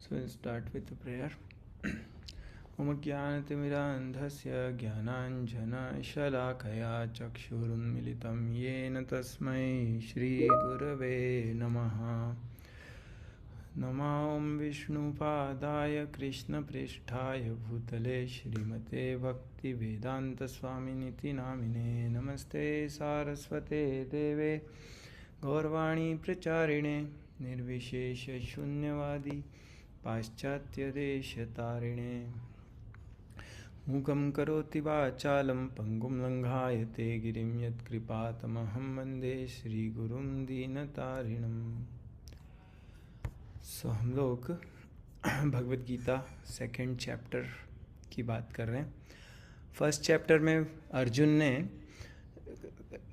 So we'll start with the prayer. Om ज्ञानतिमिरान्धस्य ज्ञानाञ्जनशलाकया चक्षुरुन्मिलितं येन तस्मै श्रीगुरवे नमः। नमो ॐ विष्णुपादाय कृष्णप्रेष्ठाय भूतले श्रीमते भक्तिवेदान्तस्वामिनिति नामिने। नमस्ते सारस्वते देवे गौरवाणी प्रचारिणे निर्विशेषशून्यवादी पाश्चात्यदेशतारिणे। मूकं करोति वाचालं पङ्गुं लङ्घायते गिरिं यत्कृपातमहं वन्दे श्रीगुरुं दीनतारिणम्। सो हम लोग भगवद गीता सेकंड चैप्टर की बात कर रहे हैं। फर्स्ट चैप्टर में अर्जुन ने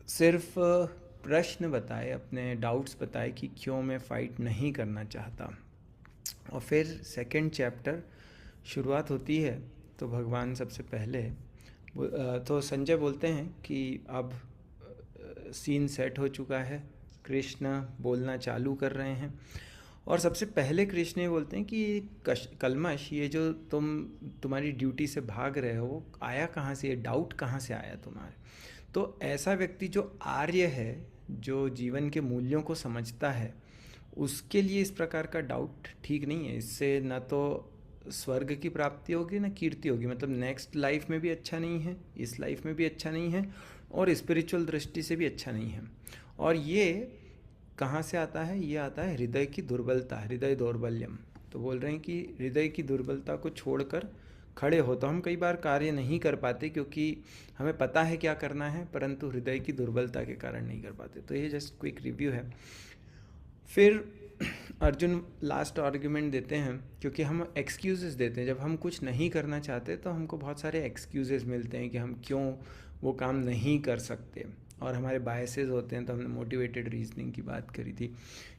सिर्फ प्रश्न बताए, अपने डाउट्स बताए कि क्यों मैं फ़ाइट नहीं करना चाहता। और फिर सेकंड चैप्टर शुरुआत होती है तो भगवान सबसे पहले तो संजय बोलते हैं कि अब सीन सेट हो चुका है, कृष्ण बोलना चालू कर रहे हैं। और सबसे पहले कृष्ण ये बोलते हैं कि कलमश, ये जो तुम्हारी ड्यूटी से भाग रहे हो वो आया कहाँ से, ये डाउट कहाँ से आया तुम्हारे। तो ऐसा व्यक्ति जो आर्य है, जो जीवन के मूल्यों को समझता है, उसके लिए इस प्रकार का डाउट ठीक नहीं है। इससे न तो स्वर्ग की प्राप्ति होगी न कीर्ति होगी, मतलब नेक्स्ट लाइफ में भी अच्छा नहीं है, इस लाइफ में भी अच्छा नहीं है, और स्पिरिचुअल दृष्टि से भी अच्छा नहीं है। और ये कहाँ से आता है? ये आता है हृदय की दुर्बलता, हृदय दौर्बल्यम। तो बोल रहे हैं कि हृदय की दुर्बलता को छोड़कर खड़े हो। तो हम कई बार कार्य नहीं कर पाते क्योंकि हमें पता है क्या करना है, परंतु हृदय की दुर्बलता के कारण नहीं कर पाते। तो ये जस्ट क्विक रिव्यू है। फिर अर्जुन लास्ट आर्ग्यूमेंट देते हैं, क्योंकि हम एक्सक्यूजेस देते हैं। जब हम कुछ नहीं करना चाहते तो हमको बहुत सारे एक्सक्यूजेस मिलते हैं कि हम क्यों वो काम नहीं कर सकते, और हमारे बायसेस होते हैं। तो हमने मोटिवेटेड रीजनिंग की बात करी थी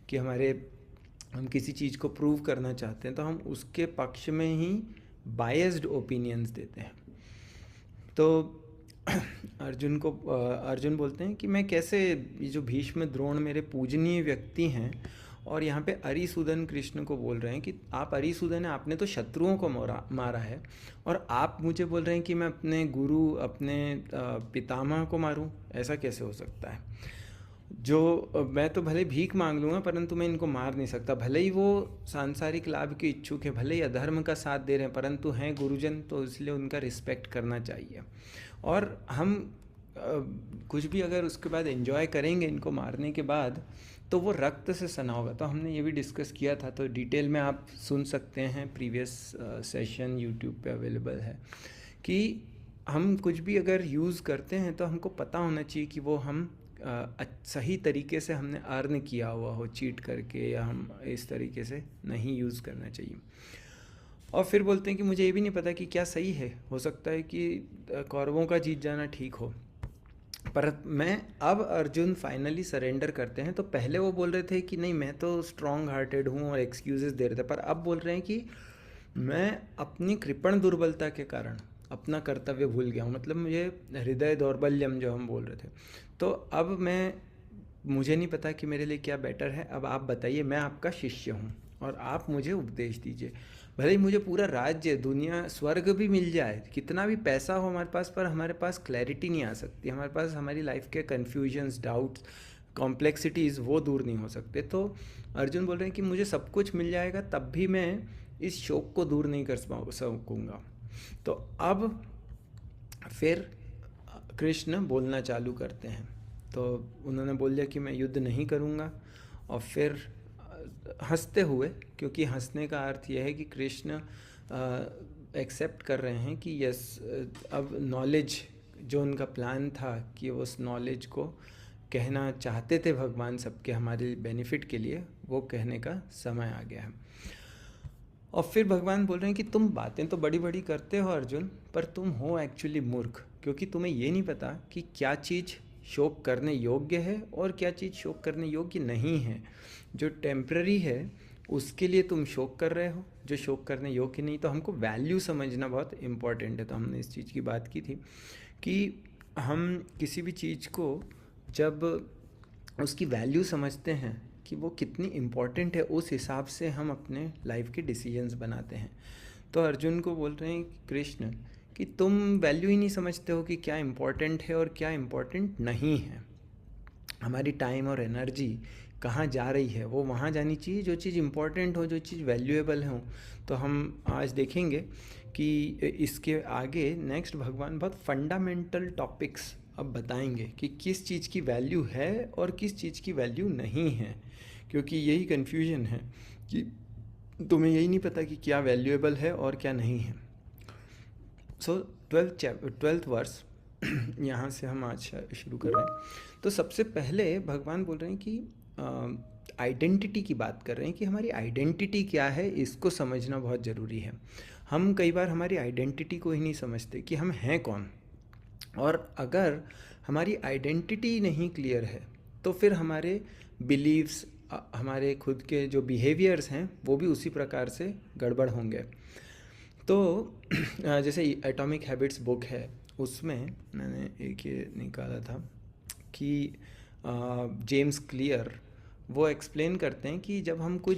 कि हम किसी चीज़ को प्रूव करना चाहते हैं तो हम उसके पक्ष में ही बायस्ड ओपिनियंस देते हैं। तो अर्जुन बोलते हैं कि मैं कैसे, ये जो भीष्म द्रोण मेरे पूजनीय व्यक्ति हैं, और यहाँ पे अरिसूदन कृष्ण को बोल रहे हैं कि आप अरिसूदन हैं, आपने तो शत्रुओं को मारा है, और आप मुझे बोल रहे हैं कि मैं अपने गुरु, अपने पितामह को मारूं। ऐसा कैसे हो सकता है? जो मैं तो भले भीख मांग लूँगा, परंतु मैं इनको मार नहीं सकता। भले ही वो सांसारिक लाभ के इच्छुक है, भले ही अधर्म का साथ दे रहे हैं, परंतु हैं गुरुजन, तो इसलिए उनका रिस्पेक्ट करना चाहिए। और हम कुछ भी अगर उसके बाद एंजॉय करेंगे इनको मारने के बाद, तो वो रक्त से सना होगा। तो हमने ये भी डिस्कस किया था, तो डिटेल में आप सुन सकते हैं, प्रीवियस सेशन यूट्यूब पे अवेलेबल है। कि हम कुछ भी अगर यूज़ करते हैं तो हमको पता होना चाहिए कि वो हम सही तरीके से हमने अर्न किया हुआ हो, चीट करके, या हम इस तरीके से नहीं यूज़ करना चाहिए। और फिर बोलते हैं कि मुझे ये भी नहीं पता कि क्या सही है, हो सकता है कि कौरवों का जीत जाना ठीक हो। पर मैं अब अर्जुन फाइनली सरेंडर करते हैं। तो पहले वो बोल रहे थे कि नहीं, मैं तो स्ट्रॉन्ग हार्टेड हूँ, और एक्सक्यूजेस दे रहे थे, पर अब बोल रहे हैं कि मैं अपनी कृपण दुर्बलता के कारण अपना कर्तव्य भूल गया हूँ। मतलब मुझे हृदय दौर्बल्यम जो हम बोल रहे थे, तो अब मुझे नहीं पता कि मेरे लिए क्या बेटर है। अब आप बताइए, मैं आपका शिष्य हूँ और आप मुझे उपदेश दीजिए। भले ही मुझे पूरा राज्य, दुनिया, स्वर्ग भी मिल जाए, कितना भी पैसा हो हमारे पास, पर हमारे पास क्लैरिटी नहीं आ सकती। हमारे पास हमारी लाइफ के कन्फ्यूजन्स, डाउट्स, कॉम्प्लेक्सिटीज़ वो दूर नहीं हो सकते। तो अर्जुन बोल रहे हैं कि मुझे सब कुछ मिल जाएगा, तब भी मैं इस शोक को दूर नहीं कर सकूँगा। तो अब फिर कृष्ण बोलना चालू करते हैं। तो उन्होंने बोल दिया कि मैं युद्ध नहीं करूँगा, और फिर हंसते हुए, क्योंकि हंसने का अर्थ यह है कि कृष्ण एक्सेप्ट कर रहे हैं कि यस, अब नॉलेज, जो उनका प्लान था कि उस नॉलेज को कहना चाहते थे भगवान सबके हमारे बेनिफिट के लिए, वो कहने का समय आ गया है। और फिर भगवान बोल रहे हैं कि तुम बातें तो बड़ी बड़ी करते हो अर्जुन, पर तुम हो एक्चुअली मूर्ख, क्योंकि तुम्हें ये नहीं पता कि क्या चीज़ शोक करने योग्य है और क्या चीज़ शोक करने योग्य नहीं है। जो टेम्प्ररी है उसके लिए तुम शोक कर रहे हो, जो शोक करने योग्य नहीं। तो हमको वैल्यू समझना बहुत इम्पॉर्टेंट है। तो हमने इस चीज़ की बात की थी कि हम किसी भी चीज़ को जब उसकी वैल्यू समझते हैं कि वो कितनी इम्पोर्टेंट है, उस हिसाब से हम अपने लाइफ के डिसीजंस बनाते हैं। तो अर्जुन को बोल रहे हैं कृष्ण कि तुम वैल्यू ही नहीं समझते हो कि क्या इम्पोर्टेंट है और क्या इम्पोर्टेंट नहीं है। हमारी टाइम और एनर्जी कहाँ जा रही है, वो वहाँ जानी चाहिए जो चीज़ इम्पोर्टेंट हो, जो चीज़ वैल्यूएबल हो। तो हम आज देखेंगे कि इसके आगे नेक्स्ट भगवान बहुत फंडामेंटल टॉपिक्स अब बताएंगे कि किस चीज़ की वैल्यू है और किस चीज़ की वैल्यू नहीं है, क्योंकि यही कन्फ्यूजन है कि तुम्हें यही नहीं पता कि क्या वैल्यूएबल है और क्या नहीं है। सो 12th वर्स यहाँ से हम आज शुरू कर रहे हैं। तो सबसे पहले भगवान बोल रहे हैं कि आइडेंटिटी की बात कर रहे हैं कि हमारी आइडेंटिटी क्या है, इसको समझना बहुत ज़रूरी है। हम कई बार हमारी आइडेंटिटी को ही नहीं समझते कि हम हैं कौन, और अगर हमारी आइडेंटिटी नहीं क्लियर है तो फिर हमारे बिलीव्स, हमारे खुद के जो बिहेवियर्स हैं वो भी उसी प्रकार से गड़बड़ होंगे। तो जैसे एटॉमिक हैबिट्स बुक है, उसमें मैंने एक ये निकाला था कि जेम्स क्लियर वो एक्सप्लेन करते हैं कि जब हम कुछ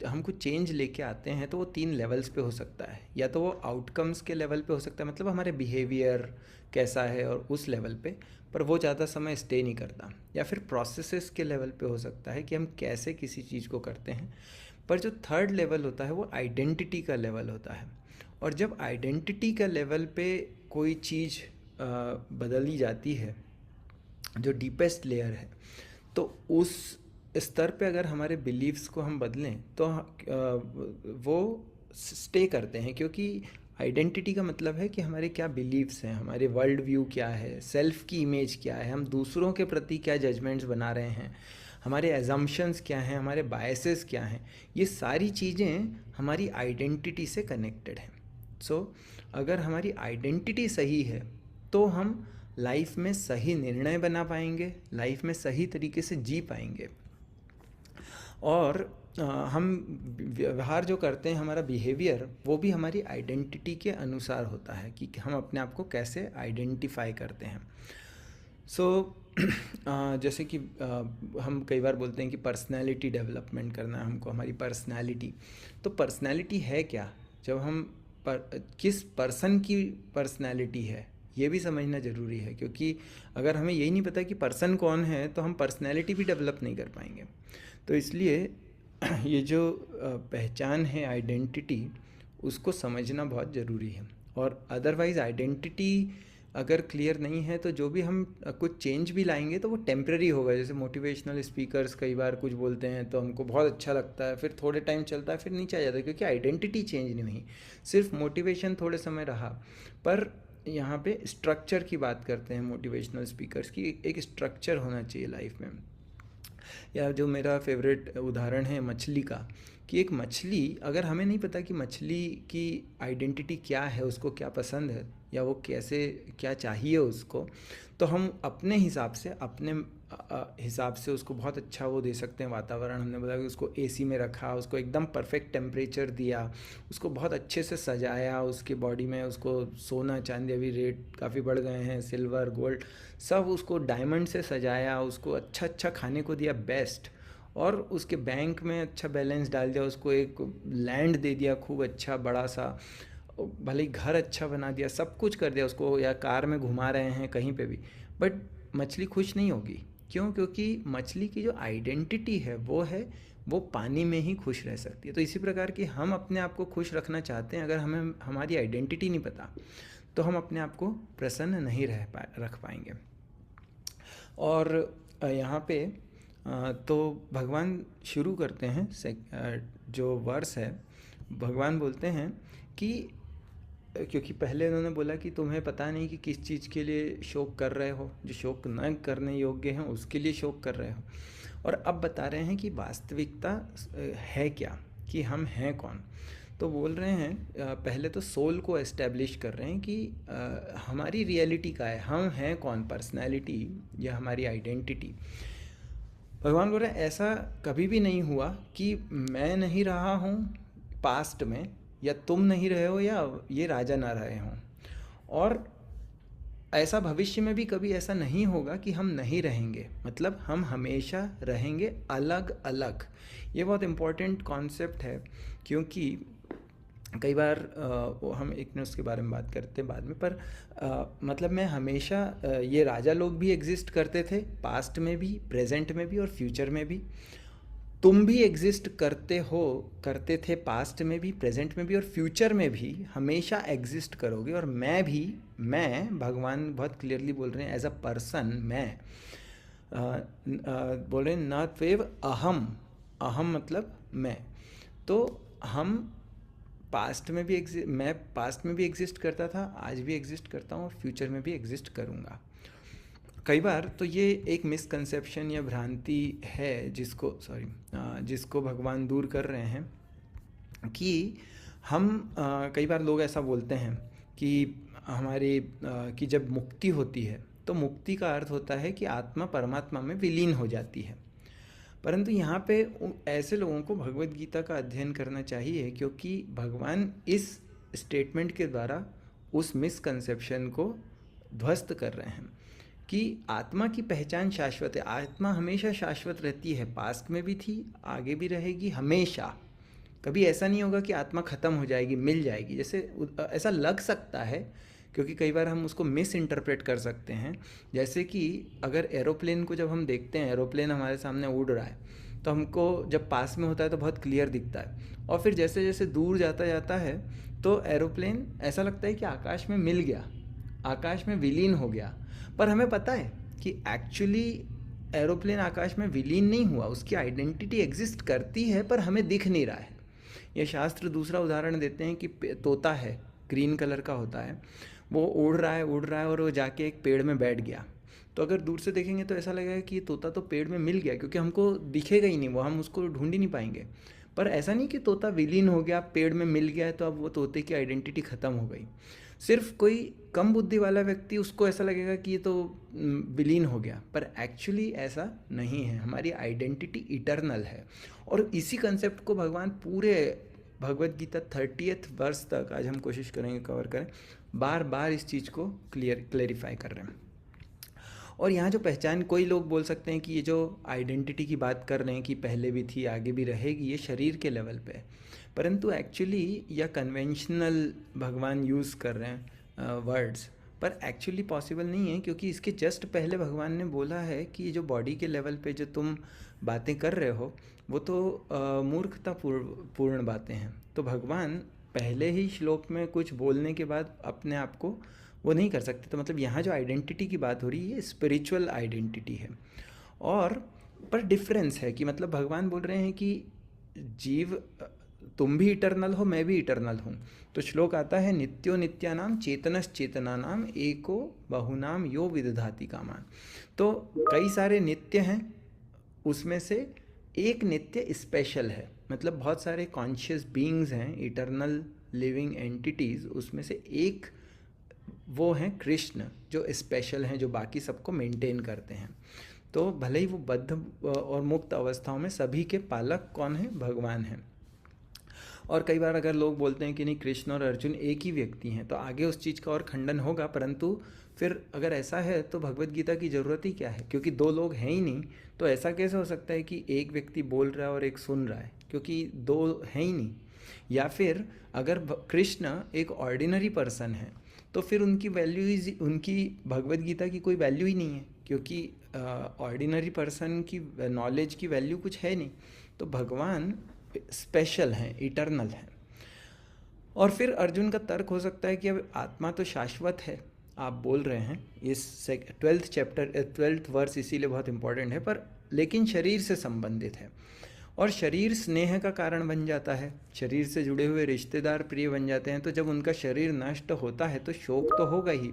हम कुछ चेंज लेके आते हैं तो वो 3 लेवल्स पे हो सकता है। या तो वो आउटकम्स के लेवल पे हो सकता है, मतलब हमारे बिहेवियर कैसा है और उस लेवल पे, पर वो ज़्यादा समय स्टे नहीं करता। या फिर प्रोसेसेस के लेवल पे हो सकता है कि हम कैसे किसी चीज़ को करते हैं। पर जो थर्ड लेवल होता है वो आइडेंटिटी का लेवल होता है। और जब आइडेंटिटी का लेवल पे कोई चीज़ बदली जाती है, जो डीपेस्ट लेयर है, तो उस स्तर पे अगर हमारे बिलीव्स को हम बदलें तो वो स्टे करते हैं, क्योंकि आइडेंटिटी का मतलब है कि हमारे क्या बिलीव्स हैं, हमारे वर्ल्ड व्यू क्या है, सेल्फ की इमेज क्या है, हम दूसरों के प्रति क्या जजमेंट्स बना रहे हैं, हमारे एजम्पशंस क्या हैं, हमारे बायसेस क्या हैं। ये सारी चीज़ें हमारी आइडेंटिटी से कनेक्टेड हैं। सो अगर हमारी आइडेंटिटी सही है तो हम लाइफ में सही निर्णय बना पाएंगे, लाइफ में सही तरीके से जी पाएंगे। और हम व्यवहार जो करते हैं, हमारा बिहेवियर, वो भी हमारी आइडेंटिटी के अनुसार होता है कि हम अपने आप को कैसे आइडेंटिफाई करते हैं। सो जैसे कि हम कई बार बोलते हैं कि पर्सनैलिटी डेवलपमेंट करना है हमको, हमारी पर्सनैलिटी। तो पर्सनैलिटी है क्या, जब हम किस पर्सन की पर्सनैलिटी है ये भी समझना ज़रूरी है, क्योंकि अगर हमें यही नहीं पता कि पर्सन कौन है तो हम पर्सनैलिटी भी डेवलप नहीं कर पाएंगे। तो इसलिए ये जो पहचान है, आइडेंटिटी, उसको समझना बहुत ज़रूरी है। और अदरवाइज़ आइडेंटिटी अगर क्लियर नहीं है तो जो भी हम कुछ चेंज भी लाएंगे तो वो टेम्प्रेरी होगा। जैसे मोटिवेशनल स्पीकर्स कई बार कुछ बोलते हैं तो हमको बहुत अच्छा लगता है, फिर थोड़े टाइम चलता है, फिर नीचे आ जाता है, क्योंकि आइडेंटिटी चेंज नहीं हुई, सिर्फ मोटिवेशन थोड़े समय रहा। पर यहाँ पे स्ट्रक्चर की बात करते हैं मोटिवेशनल स्पीकर्स की, एक स्ट्रक्चर होना चाहिए लाइफ में। या जो मेरा फेवरेट उदाहरण है मछली का, कि एक मछली, अगर हमें नहीं पता कि मछली की आइडेंटिटी क्या है, उसको क्या पसंद है या वो कैसे क्या चाहिए उसको, तो हम अपने हिसाब से उसको बहुत अच्छा वो दे सकते हैं वातावरण। हमने बोला कि उसको एसी में रखा, उसको एकदम परफेक्ट टेम्परेचर दिया, उसको बहुत अच्छे से सजाया, उसके बॉडी में उसको सोना चांदी, अभी रेट काफ़ी बढ़ गए हैं, सिल्वर गोल्ड सब, उसको डायमंड से सजाया, उसको अच्छा अच्छा खाने को दिया बेस्ट, और उसके बैंक में अच्छा बैलेंस डाल दिया, उसको एक लैंड दे दिया खूब अच्छा बड़ा सा, भले ही घर अच्छा बना दिया, सब कुछ कर दिया उसको, या कार में घुमा रहे हैं कहीं पे भी, बट मछली खुश नहीं होगी। क्यों? क्योंकि मछली की जो आइडेंटिटी है वो पानी में ही खुश रह सकती है। तो इसी प्रकार की हम अपने आप को खुश रखना चाहते हैं, अगर हमें हमारी आइडेंटिटी नहीं पता तो हम अपने आप को प्रसन्न नहीं रख पाएंगे। और यहाँ पे तो भगवान शुरू करते हैं, जो वर्स है, भगवान बोलते हैं कि क्योंकि पहले उन्होंने बोला कि तुम्हें पता नहीं कि किस चीज़ के लिए शोक कर रहे हो, जो शोक न करने योग्य हैं उसके लिए शोक कर रहे हो। और अब बता रहे हैं कि वास्तविकता है क्या, कि हम हैं कौन। तो बोल रहे हैं पहले तो सोल को एस्टेब्लिश कर रहे हैं कि हमारी रियलिटी का है, हम हैं कौन, पर्सनैलिटी या हमारी आइडेंटिटी। भगवान बोल रहे हैं ऐसा कभी भी नहीं हुआ कि मैं नहीं रहा हूँ पास्ट में, या तुम नहीं रहे हो, या ये राजा ना रहे हों। और ऐसा भविष्य में भी कभी ऐसा नहीं होगा कि हम नहीं रहेंगे, मतलब हम हमेशा रहेंगे अलग अलग। ये बहुत इम्पोर्टेंट कॉन्सेप्ट है, क्योंकि कई बार हम इग्नोस के बारे में बात करते हैं बाद में, पर मतलब मैं हमेशा ये राजा लोग भी एग्जिस्ट करते थे, पास्ट में भी, प्रेजेंट में भी और फ्यूचर में भी। तुम भी एग्जिस्ट करते थे पास्ट में भी, प्रेजेंट में भी और फ्यूचर में भी, हमेशा एग्जिस्ट करोगे। और मैं भी, मैं, भगवान बहुत क्लियरली बोल रहे हैं एज अ पर्सन, मैं बोल रहे हैं न त्वेव अहम, अहम मतलब मैं। तो हम पास्ट में भी मैं पास्ट में भी एग्जिस्ट करता था, आज भी एग्जिस्ट करता हूँ और फ्यूचर में भी एग्जिस्ट करूँगा। कई बार तो ये एक मिसकंसेप्शन या भ्रांति है जिसको भगवान दूर कर रहे हैं, कि हम कई बार लोग ऐसा बोलते हैं कि कि जब मुक्ति होती है तो मुक्ति का अर्थ होता है कि आत्मा परमात्मा में विलीन हो जाती है। परंतु यहाँ पे ऐसे लोगों को भगवत गीता का अध्ययन करना चाहिए, क्योंकि भगवान इस स्टेटमेंट के द्वारा उस मिसकंसेप्शन को ध्वस्त कर रहे हैं कि आत्मा की पहचान शाश्वत है। आत्मा हमेशा शाश्वत रहती है, पास्ट में भी थी, आगे भी रहेगी हमेशा। कभी ऐसा नहीं होगा कि आत्मा ख़त्म हो जाएगी, मिल जाएगी, जैसे ऐसा लग सकता है, क्योंकि कई बार हम उसको मिस इंटरप्रेट कर सकते हैं। जैसे कि अगर एरोप्लेन को जब हम देखते हैं, एरोप्लेन हमारे सामने उड़ रहा है, तो हमको जब पास में होता है तो बहुत क्लियर दिखता है, और फिर जैसे जैसे दूर जाता जाता है तो एरोप्लेन ऐसा लगता है कि आकाश में मिल गया, आकाश में विलीन हो गया। पर हमें पता है कि एक्चुअली एरोप्लेन आकाश में विलीन नहीं हुआ, उसकी आइडेंटिटी एग्जिस्ट करती है, पर हमें दिख नहीं रहा है। ये शास्त्र दूसरा उदाहरण देते हैं कि तोता है, ग्रीन कलर का होता है, वो उड़ रहा है और वो जाके एक पेड़ में बैठ गया। तो अगर दूर से देखेंगे तो ऐसा लगेगा कि ये तोता तो पेड़ में मिल गया, क्योंकि हमको दिखेगा ही नहीं वो, हम उसको ढूंढ ही नहीं पाएंगे। पर ऐसा नहीं कि तोता विलीन हो गया, पेड़ में मिल गया है तो अब वो तोते की आइडेंटिटी ख़त्म हो गई। सिर्फ कोई कम बुद्धि वाला व्यक्ति, उसको ऐसा लगेगा कि ये तो विलीन हो गया, पर एक्चुअली ऐसा नहीं है। हमारी आइडेंटिटी इटर्नल है। और इसी कंसेप्ट को भगवान पूरे भगवत गीता 30th वर्ष तक आज हम कोशिश करेंगे कवर करें, बार बार इस चीज़ को क्लेरिफाई कर रहे हैं। और यहाँ जो पहचान, कोई लोग बोल सकते हैं कि ये जो आइडेंटिटी की बात कर रहे हैं कि पहले भी थी आगे भी रहेगी, ये शरीर के लेवल पे है। परंतु एक्चुअली या कन्वेंशनल भगवान यूज़ कर रहे हैं वर्ड्स, पर एक्चुअली पॉसिबल नहीं है, क्योंकि इसके जस्ट पहले भगवान ने बोला है कि ये जो बॉडी के लेवल पे जो तुम बातें कर रहे हो वो तो मूर्खता पूर्ण बातें हैं। तो भगवान पहले ही श्लोक में कुछ बोलने के बाद अपने आप को वो नहीं कर सकते। तो मतलब यहाँ जो आइडेंटिटी की बात हो रही है, स्पिरिचुअल आइडेंटिटी है। और पर डिफरेंस है कि मतलब भगवान बोल रहे हैं कि जीव, तुम भी इटर्नल हो, मैं भी इटर्नल हूँ। तो श्लोक आता है, नित्यो नित्यानाम चेतनश्चेतनानाम एको बहुनाम यो विदधाति कामान। तो कई सारे नित्य हैं, उसमें से एक नित्य स्पेशल है। मतलब बहुत सारे कॉन्शियस बीइंग्स हैं, इटर्नल लिविंग एंटिटीज़, उसमें से एक वो हैं कृष्ण, जो स्पेशल हैं, जो बाकी सबको मेंटेन करते हैं। तो भले ही वो बद्ध और मुक्त अवस्थाओं में सभी के पालक कौन है? भगवान हैं। और कई बार अगर लोग बोलते हैं कि नहीं कृष्ण और अर्जुन एक ही व्यक्ति हैं, तो आगे उस चीज़ का और खंडन होगा। परंतु फिर अगर ऐसा है तो भगवत गीता की ज़रूरत ही क्या है, क्योंकि दो लोग हैं ही नहीं। तो ऐसा कैसे हो सकता है कि एक व्यक्ति बोल रहा है और एक सुन रहा है, क्योंकि दो हैं ही नहीं। या फिर अगर कृष्ण एक ऑर्डिनरी पर्सन है तो फिर उनकी उनकी भगवत गीता की कोई वैल्यू ही नहीं है, क्योंकि ऑर्डिनरी पर्सन की नॉलेज की वैल्यू कुछ है नहीं। तो भगवान स्पेशल हैं, इटर्नल हैं। और फिर अर्जुन का तर्क हो सकता है कि अब आत्मा तो शाश्वत है, आप बोल रहे हैं, इस 12th वर्स इसीलिए बहुत इंपॉर्टेंट है, पर लेकिन शरीर से संबंधित है। और शरीर स्नेह का कारण बन जाता है, शरीर से जुड़े हुए रिश्तेदार प्रिय बन जाते हैं। तो जब उनका शरीर नष्ट होता है तो शोक तो होगा ही।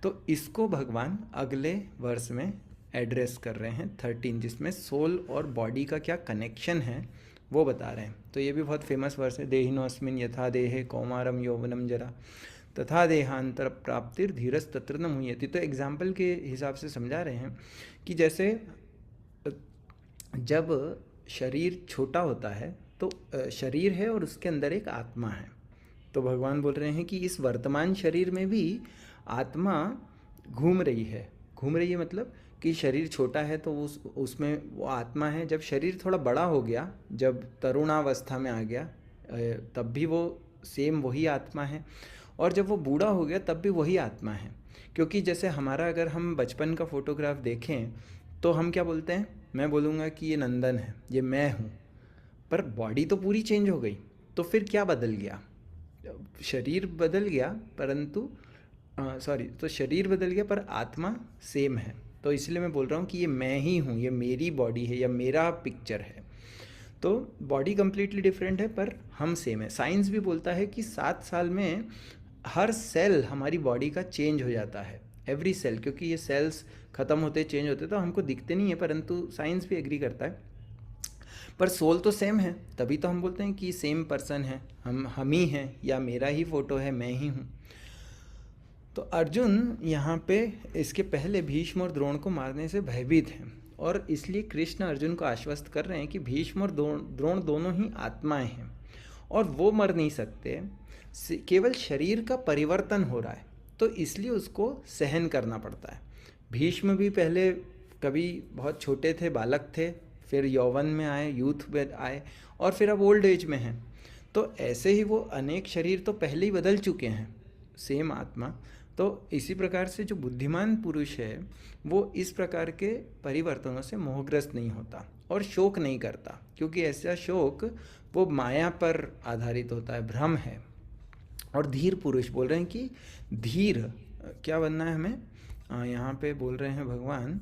तो इसको भगवान अगले वर्ष में एड्रेस कर रहे हैं 13, जिसमें सोल और बॉडी का क्या कनेक्शन है वो बता रहे हैं। तो ये भी बहुत फेमस वर्ष है, देहिनोऽस्मिन् यथा देहे कौमारम यौवनम जरा तथा देहांतर प्राप्तिर धीरज तत्र न मुह्यति। तो एग्जाम्पल के हिसाब से समझा रहे हैं कि जैसे जब शरीर छोटा होता है तो शरीर है और उसके अंदर एक आत्मा है। तो भगवान बोल रहे हैं कि इस वर्तमान शरीर में भी आत्मा घूम रही है। घूम रही है मतलब कि शरीर छोटा है तो उसमें वो आत्मा है। जब शरीर थोड़ा बड़ा हो गया, जब तरुणावस्था में आ गया, तब भी वो सेम वही आत्मा है। और जब वो बूढ़ा हो गया तब भी वही आत्मा है। क्योंकि जैसे हमारा अगर हम बचपन का फोटोग्राफ देखें तो हम क्या बोलते हैं, मैं बोलूँगा कि ये नंदन है, ये मैं हूँ, पर बॉडी तो पूरी चेंज हो गई। तो फिर क्या बदल गया? शरीर बदल गया, परंतु सॉरी, तो शरीर बदल गया पर आत्मा सेम है। तो इसलिए मैं बोल रहा हूँ कि ये मैं ही हूँ, ये मेरी बॉडी है या मेरा पिक्चर है। तो बॉडी कम्प्लीटली डिफरेंट है पर हम सेम है। साइंस भी बोलता है कि 7 साल में हर सेल हमारी बॉडी का चेंज हो जाता है, एवरी सेल, क्योंकि ये सेल्स ख़त्म होते चेंज होते तो हमको दिखते नहीं है, परंतु साइंस भी एग्री करता है। पर सोल तो सेम है, तभी तो हम बोलते हैं कि सेम पर्सन है, हम ही हैं, या मेरा ही फोटो है, मैं ही हूँ। तो अर्जुन यहाँ पे इसके पहले भीष्म और द्रोण को मारने से भयभीत हैं, और इसलिए कृष्ण अर्जुन को आश्वस्त कर रहे हैं कि भीष्म और द्रोण दोनों ही आत्माएं हैं और वो मर नहीं सकते, केवल शरीर का परिवर्तन हो रहा है, तो इसलिए उसको सहन करना पड़ता है। भीष्म भी पहले कभी बहुत छोटे थे, बालक थे, फिर यौवन में आए, यूथ में आए, और फिर अब ओल्ड एज में हैं। तो ऐसे ही वो अनेक शरीर तो पहले ही बदल चुके हैं, सेम आत्मा। तो इसी प्रकार से जो बुद्धिमान पुरुष है वो इस प्रकार के परिवर्तनों से मोहग्रस्त नहीं होता और शोक नहीं करता, क्योंकि ऐसा शोक वो माया पर आधारित होता है, भ्रम है। और धीर पुरुष बोल रहे हैं कि धीर क्या बनना है हमें, यहाँ पे बोल रहे हैं भगवान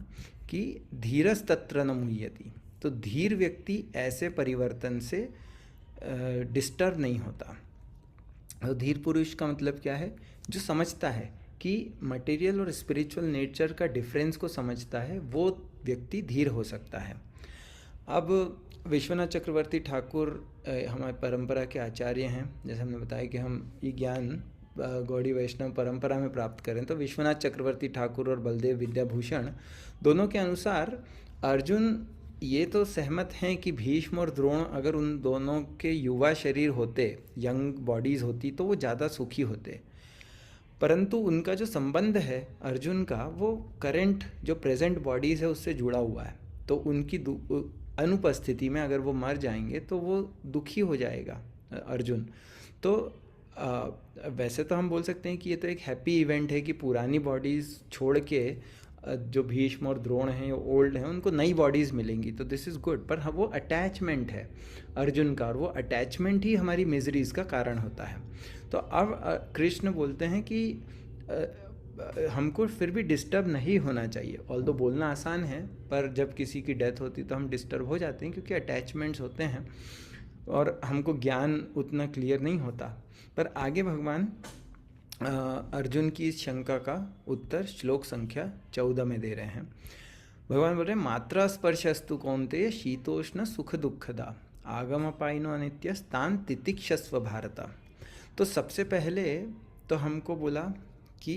कि धीरस तत्र न मुह्यति। तो धीर व्यक्ति ऐसे परिवर्तन से डिस्टर्ब नहीं होता। तो धीर पुरुष का मतलब क्या है? जो समझता है कि मटेरियल और स्पिरिचुअल नेचर का डिफरेंस को समझता है, वो व्यक्ति धीर हो सकता है। अब विश्वनाथ चक्रवर्ती ठाकुर हमारे परंपरा के आचार्य हैं। जैसे हमने बताया कि हम ये ज्ञान गौड़ी वैष्णव परंपरा में प्राप्त करें, तो विश्वनाथ चक्रवर्ती ठाकुर और बलदेव विद्याभूषण दोनों के अनुसार अर्जुन ये तो सहमत हैं कि भीष्म और द्रोण अगर उन दोनों के युवा शरीर होते, यंग बॉडीज़ होती, तो वो ज़्यादा सुखी होते। परंतु उनका जो संबंध है अर्जुन का, वो करंट जो प्रेजेंट बॉडीज़ है उससे जुड़ा हुआ है। तो उनकी अनुपस्थिति में अगर वो मर जाएंगे तो वो दुखी हो जाएगा अर्जुन। तो वैसे तो हम बोल सकते हैं कि ये तो एक हैप्पी इवेंट है कि पुरानी बॉडीज़ छोड़ के जो भीष्म और द्रोण हैं, ओल्ड हैं, उनको नई बॉडीज़ मिलेंगी, तो दिस इज़ गुड। पर वो अटैचमेंट है अर्जुन का, और वो अटैचमेंट ही हमारी मिजरीज़ का कारण होता है। तो अब कृष्ण बोलते हैं कि हमको फिर भी डिस्टर्ब नहीं होना चाहिए। ऑल्दो बोलना आसान है, पर जब किसी की डेथ होती तो हम डिस्टर्ब हो जाते हैं, क्योंकि अटैचमेंट्स होते हैं और हमको ज्ञान उतना क्लियर नहीं होता। पर आगे भगवान अर्जुन की इस शंका का उत्तर श्लोक संख्या 14 में दे रहे हैं। भगवान बोल रहे हैं, मात्रा स्पर्शस्तु कौन्तेय शीतोष्ण सुख दुखदा आगम पाइनो अनित्य स्थान तितिक्षस्व भारत। तो सबसे पहले तो हमको बोला कि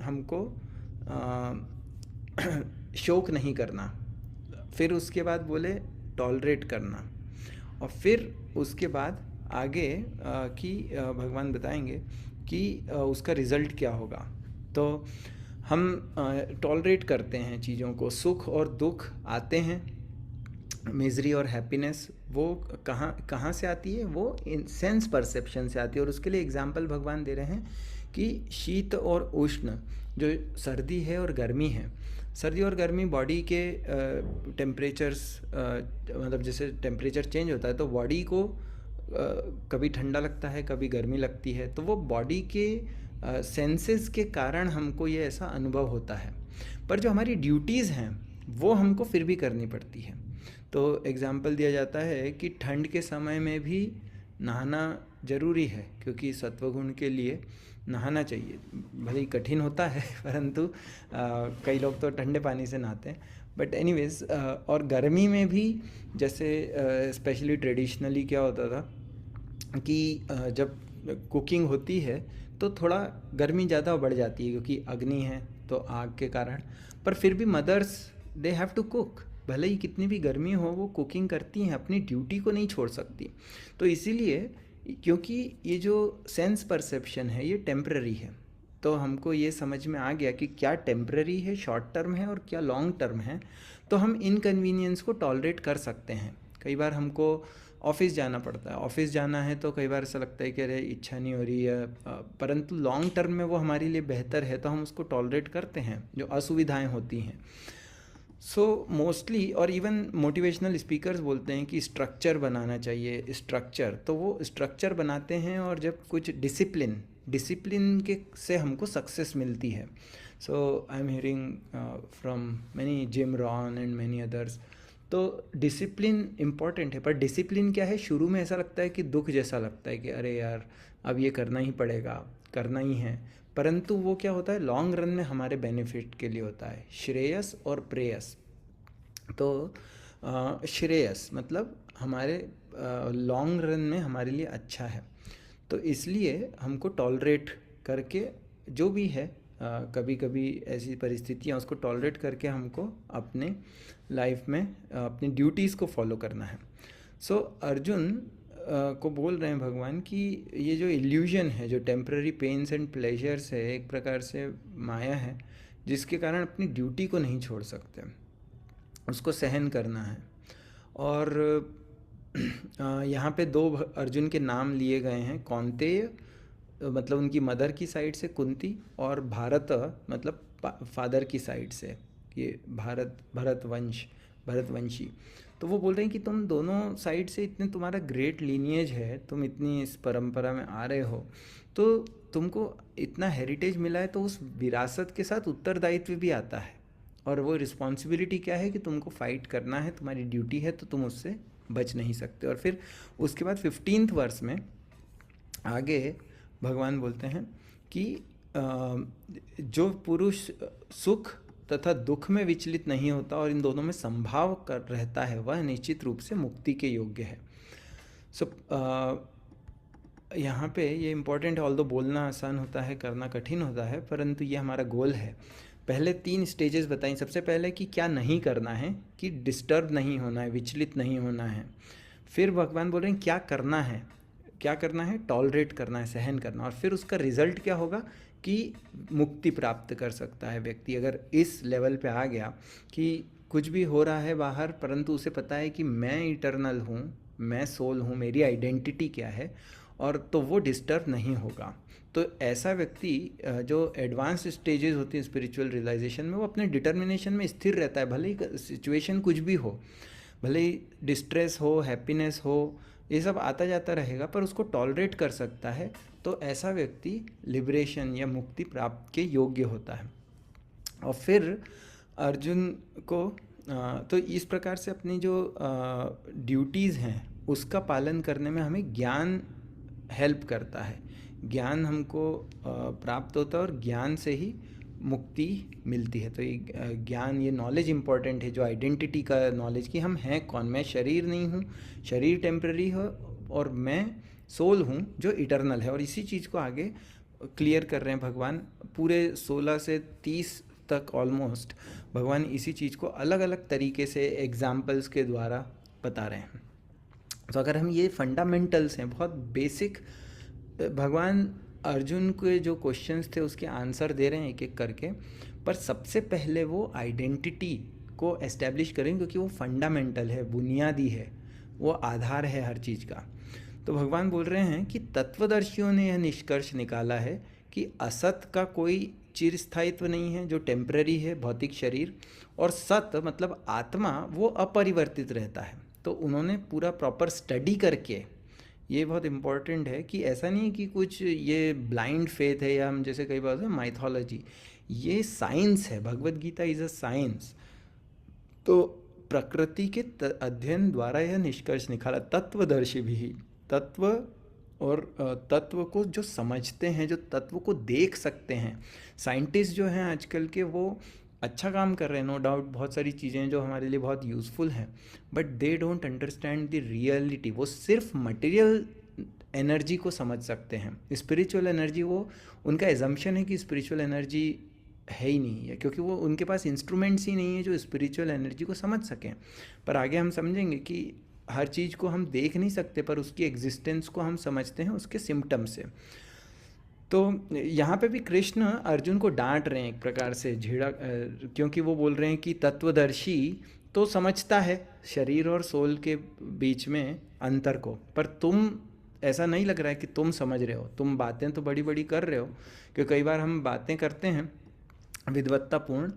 हमको शोक नहीं करना, फिर उसके बाद बोले टॉलरेट करना, और फिर उसके बाद आगे कि भगवान बताएंगे कि उसका रिज़ल्ट क्या होगा। तो हम टॉलरेट करते हैं चीज़ों को, सुख और दुख आते हैं, मिजरी और हैप्पीनेस, वो कहाँ से आती है? वो इन सेंस परसेप्शन से आती है। और उसके लिए एग्जाम्पल भगवान दे रहे हैं कि शीत और उष्ण, जो सर्दी है और गर्मी है, सर्दी और गर्मी बॉडी के टेम्परेचर्स, मतलब जैसे टेम्परेचर चेंज होता है तो बॉडी को कभी ठंडा लगता है, कभी गर्मी लगती है, तो वो बॉडी के सेंसेस के कारण हमको ये ऐसा अनुभव होता है। पर जो हमारी ड्यूटीज़ हैं वो हमको फिर भी करनी पड़ती है। तो एग्ज़ाम्पल दिया जाता है कि ठंड के समय में भी नहाना ज़रूरी है, क्योंकि सत्वगुण के लिए नहाना चाहिए। भले ही कठिन होता है, परंतु कई लोग तो ठंडे पानी से नहाते हैं, बट एनीवेज। और गर्मी में भी जैसे स्पेशली ट्रेडिशनली क्या होता था कि जब कुकिंग होती है तो थोड़ा गर्मी ज़्यादा बढ़ जाती है, क्योंकि अग्नि है तो आग के कारण। पर फिर भी mothers they have to cook, भले ही कितनी भी गर्मी हो वो कुकिंग करती हैं, अपनी ड्यूटी को नहीं छोड़ सकती। तो इसीलिए, क्योंकि ये जो सेंस परसेप्शन है ये टेम्पररी है, तो हमको ये समझ में आ गया कि क्या टेम्पररी है, शॉर्ट टर्म है और क्या लॉन्ग टर्म है, तो हम इनकन्वीनियंस को टॉलरेट कर सकते हैं। कई बार हमको ऑफिस जाना पड़ता है, ऑफिस जाना है तो कई बार ऐसा लगता है कि अरे इच्छा नहीं हो रही है, परंतु लॉन्ग टर्म में वो हमारे लिए बेहतर है तो हम उसको टॉलरेट करते हैं जो असुविधाएं होती हैं। सो मोस्टली, और इवन मोटिवेशनल स्पीकर्स बोलते हैं कि स्ट्रक्चर बनाना चाहिए, स्ट्रक्चर, तो वो स्ट्रक्चर बनाते हैं और जब कुछ डिसिप्लिन डिसिप्लिन के से हमको सक्सेस मिलती है। सो I am hearing from many Jim Rohn and many others. तो डिसिप्लिन इम्पॉर्टेंट है, पर डिसिप्लिन क्या है, शुरू में ऐसा लगता है कि दुख जैसा लगता है कि अरे यार अब ये करना ही पड़ेगा, करना ही है, परंतु वो क्या होता है लॉन्ग रन में हमारे बेनिफिट के लिए होता है, श्रेयस और प्रेयस। तो श्रेयस मतलब हमारे लॉन्ग रन में हमारे लिए अच्छा है, तो इसलिए हमको टॉलरेट करके जो भी है, कभी कभी ऐसी परिस्थितियाँ उसको टॉलरेट करके हमको अपने लाइफ में अपनी ड्यूटीज़ को फॉलो करना है। सो अर्जुन को बोल रहे हैं भगवान कि ये जो इल्यूजन है, जो टेम्पररी पेन्स एंड प्लेजर्स है, एक प्रकार से माया है जिसके कारण अपनी ड्यूटी को नहीं छोड़ सकते, उसको सहन करना है। और यहाँ पे दो अर्जुन के नाम लिए गए हैं, कौन्तेय मतलब उनकी मदर की साइड से कुंती, और भारत मतलब फादर की साइड से ये भरतवंशी। तो वो बोल रहे हैं कि तुम दोनों साइड से इतने, तुम्हारा ग्रेट लीनिएज है, तुम इतनी इस परंपरा में आ रहे हो, तो तुमको इतना हेरिटेज मिला है, तो उस विरासत के साथ उत्तरदायित्व भी आता है, और वो रिस्पॉन्सिबिलिटी क्या है कि तुमको फाइट करना है, तुम्हारी ड्यूटी है, तो तुम उससे बच नहीं सकते। और फिर उसके बाद 15th वर्ष में आगे भगवान बोलते हैं कि जो पुरुष सुख तथा दुख में विचलित नहीं होता और इन दोनों में संभाव कर रहता है, वह निश्चित रूप से मुक्ति के योग्य है। सो यहाँ पे ये इम्पोर्टेंट है, ऑल्दो बोलना आसान होता है, करना कठिन होता है, परंतु ये हमारा गोल है। पहले 3 स्टेजेस बताई। सबसे पहले कि क्या नहीं करना है, कि डिस्टर्ब नहीं होना है, विचलित नहीं होना है। फिर भगवान बोल रहे हैं क्या करना है, क्या करना है, टॉलरेट करना है, सहन करना। और फिर उसका रिजल्ट क्या होगा कि मुक्ति प्राप्त कर सकता है व्यक्ति, अगर इस लेवल पे आ गया कि कुछ भी हो रहा है बाहर, परंतु उसे पता है कि मैं इटर्नल हूँ, मैं सोल हूँ, मेरी आइडेंटिटी क्या है, और तो वो डिस्टर्ब नहीं होगा। तो ऐसा व्यक्ति जो एडवांस स्टेजेस होती हैं स्पिरिचुअल रियलाइजेशन में, वो अपने डिटर्मिनेशन में स्थिर रहता है, भले ही सिचुएशन कुछ भी हो, भले ही डिस्ट्रेस हो, हैप्पीनेस हो, ये सब आता जाता रहेगा, पर उसको टॉलरेट कर सकता है। तो ऐसा व्यक्ति लिबरेशन या मुक्ति प्राप्त के योग्य होता है। और फिर अर्जुन को तो इस प्रकार से अपनी जो ड्यूटीज़ हैं उसका पालन करने में हमें ज्ञान हेल्प करता है, ज्ञान हमको प्राप्त होता है, और ज्ञान से ही मुक्ति मिलती है। तो ये ज्ञान, ये नॉलेज इम्पॉर्टेंट है, जो आइडेंटिटी का नॉलेज कि हम हैं कौन, मैं शरीर नहीं हूँ, शरीर टेम्पररी हो, और मैं सोल हूँ जो इटर्नल है। और इसी चीज़ को आगे क्लियर कर रहे हैं भगवान, पूरे 16 से 30 तक ऑलमोस्ट भगवान इसी चीज़ को अलग अलग तरीके से एग्जाम्पल्स के द्वारा बता रहे हैं। तो अगर हम ये फंडामेंटल्स हैं, बहुत बेसिक, भगवान अर्जुन के जो क्वेश्चंस थे उसके आंसर दे रहे हैं एक एक करके, पर सबसे पहले वो आइडेंटिटी को एस्टेब्लिश करें, क्योंकि वो फंडामेंटल है, बुनियादी है, वो आधार है हर चीज़ का। तो भगवान बोल रहे हैं कि तत्वदर्शियों ने यह निष्कर्ष निकाला है कि असत का कोई चिरस्थायित्व नहीं है, जो टेम्पररी है, भौतिक शरीर, और सत मतलब आत्मा वो अपरिवर्तित रहता है। तो उन्होंने पूरा प्रॉपर स्टडी करके, ये बहुत इम्पॉर्टेंट है कि ऐसा नहीं है कि कुछ ये ब्लाइंड फेथ है, या हम जैसे कई बार माइथोलॉजी, ये साइंस है, Bhagavad Gita is a science. तो प्रकृति के अध्ययन द्वारा यह निष्कर्ष निकाला, तत्वदर्शी भी, तत्व और तत्व को जो समझते हैं, जो तत्व को देख सकते हैं, साइंटिस्ट जो हैं आजकल के, वो अच्छा काम कर रहे हैं, नो डाउट, बहुत सारी चीज़ें जो हमारे लिए बहुत यूज़फुल हैं, but they don't understand the reality. वो सिर्फ मटेरियल एनर्जी को समझ सकते हैं, स्पिरिचुअल एनर्जी, वो उनका एजम्पशन है कि स्पिरिचुअल एनर्जी है ही नहीं है, क्योंकि वो उनके पास इंस्ट्रूमेंट्स ही नहीं है जो स्पिरिचुअल एनर्जी को समझ सकें। पर आगे हम समझेंगे कि हर चीज़ को हम देख नहीं सकते, पर उसकी एग्जिस्टेंस को हम समझते हैं उसके सिम्टम से। तो यहाँ पे भी कृष्ण अर्जुन को डांट रहे हैं एक प्रकार से, क्योंकि वो बोल रहे हैं कि तत्वदर्शी तो समझता है शरीर और सोल के बीच में अंतर को, पर तुम, ऐसा नहीं लग रहा है कि तुम समझ रहे हो। तुम बातें तो बड़ी बड़ी कर रहे हो, क्योंकि कई बार हम बातें करते हैं विद्वत्तापूर्ण,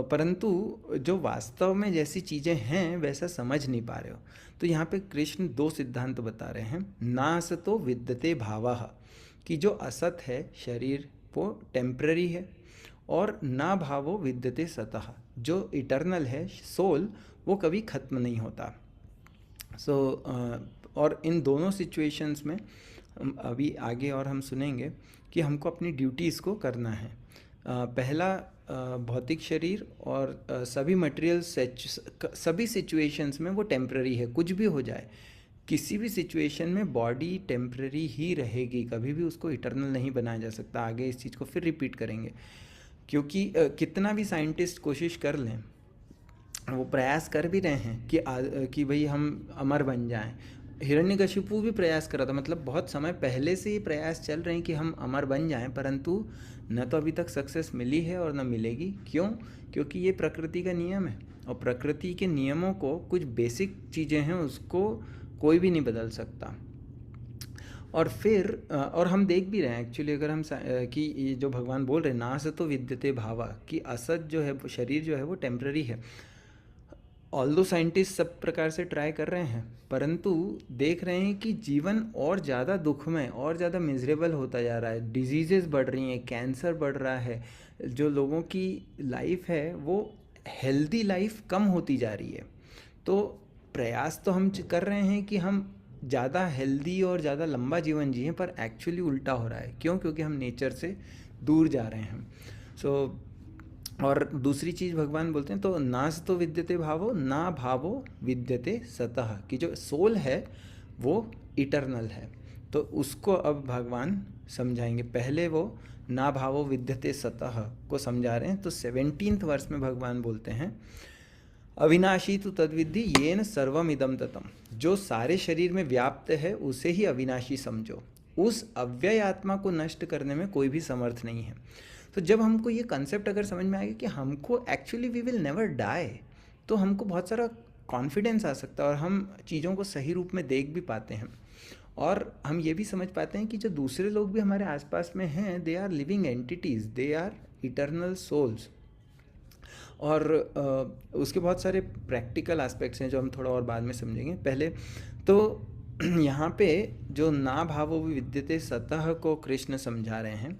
परंतु जो वास्तव में जैसी चीज़ें हैं वैसा समझ नहीं पा रहे हो। तो यहाँ पे कृष्ण दो सिद्धांत बता रहे हैं। ना असतो विद्यते भावः, कि जो असत है शरीर वो टेम्पररी है, और ना भावो विद्यते सतः, जो इटर्नल है सोल वो कभी खत्म नहीं होता। और इन दोनों सिचुएशंस में अभी आगे और हम सुनेंगे कि हमको अपनी ड्यूटीज़ को करना है। पहला, भौतिक शरीर और सभी मटेरियल सभी सिचुएशंस में वो टेम्पररी है, कुछ भी हो जाए किसी भी सिचुएशन में बॉडी टेम्पररी ही रहेगी, कभी भी उसको इटर्नल नहीं बनाया जा सकता। आगे इस चीज़ को फिर रिपीट करेंगे, क्योंकि कितना भी साइंटिस्ट कोशिश कर लें, वो प्रयास कर भी रहे हैं कि भाई हम अमर बन जाएं। हिरण्यकशिपु भी प्रयास कर रहा था, मतलब बहुत समय पहले से ये प्रयास चल रहे हैं कि हम अमर बन जाएं, परंतु न तो अभी तक सक्सेस मिली है और न मिलेगी। क्यों? क्योंकि ये प्रकृति का नियम है, और प्रकृति के नियमों को, कुछ बेसिक चीज़ें हैं उसको कोई भी नहीं बदल सकता। और फिर और हम देख भी रहे हैं एक्चुअली, अगर हम कि ये जो भगवान बोल रहे हैं ना असतो विद्यते भावा, कि असत जो है शरीर जो है वो टेम्पररी है। ऑल्दो साइंटिस्ट सब प्रकार से ट्राई कर रहे हैं, परंतु देख रहे हैं कि जीवन और ज़्यादा दुखमय और ज़्यादा मिजरेबल होता जा रहा है। डिजीज़ेस बढ़ रही हैं, कैंसर बढ़ रहा है, जो लोगों की लाइफ है वो हेल्दी लाइफ कम होती जा रही है। तो प्रयास तो हम कर रहे हैं कि हम ज़्यादा हेल्दी और ज़्यादा लंबा जीवन जिएं, पर एक्चुअली उल्टा हो रहा है। क्यों? क्योंकि हम नेचर से दूर जा रहे हैं। और दूसरी चीज़ भगवान बोलते हैं, तो नास तो विद्यते भावो ना भावो विद्यते सतः, कि जो सोल है वो इटर्नल है। तो उसको अब भगवान समझाएंगे। पहले वो ना भावो विद्यते सतः को समझा रहे हैं। तो 17वें वर्ष में भगवान बोलते हैं, अविनाशी तो तद्विद्धि येन सर्वम इदम ततम, जो सारे शरीर में व्याप्त है उसे ही अविनाशी समझो, उस अव्यय आत्मा को नष्ट करने में कोई भी समर्थ नहीं है। तो जब हमको ये कंसेप्ट अगर समझ में आएगा कि हमको actually we will never die, तो हमको बहुत सारा कॉन्फिडेंस आ सकता है, और हम चीज़ों को सही रूप में देख भी पाते हैं। और हम ये भी समझ पाते हैं कि जो दूसरे लोग भी हमारे आसपास में हैं, they are living entities, they are eternal souls. और उसके बहुत सारे प्रैक्टिकल एस्पेक्ट्स हैं जो हम थोड़ा और बाद में समझेंगे। पहले तो यहाँ पे जो ना भावो विद्यते सतः को कृष्ण समझा रहे हैं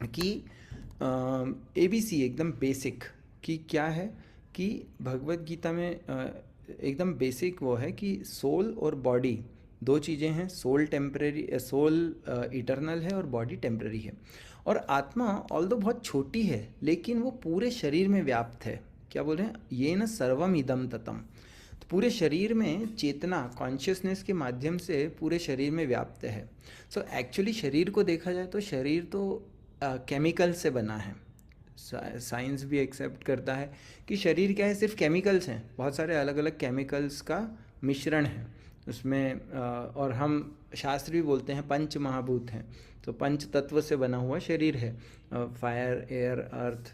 कि ABC एकदम बेसिक, कि क्या है कि भगवत गीता में एकदम बेसिक वो है कि सोल और बॉडी दो चीज़ें हैं। सोल टेम्पररी, सोल इटर्नल है और बॉडी टेम्पररी है। और आत्मा ऑल्दो बहुत छोटी है, लेकिन वो पूरे शरीर में व्याप्त है। क्या बोल रहे हैं? ये न सर्वम इदम ततम, तो पूरे शरीर में चेतना, कॉन्शियसनेस के माध्यम से पूरे शरीर में व्याप्त है। सो एक्चुअली शरीर को देखा जाए तो शरीर तो केमिकल से बना है। साइंस भी एक्सेप्ट करता है कि शरीर क्या है, सिर्फ केमिकल्स हैं, बहुत सारे अलग अलग केमिकल्स का मिश्रण है उसमें। और हम शास्त्र भी बोलते हैं पंच महाभूत हैं, तो पंच तत्व से बना हुआ शरीर है, फायर, एयर, अर्थ,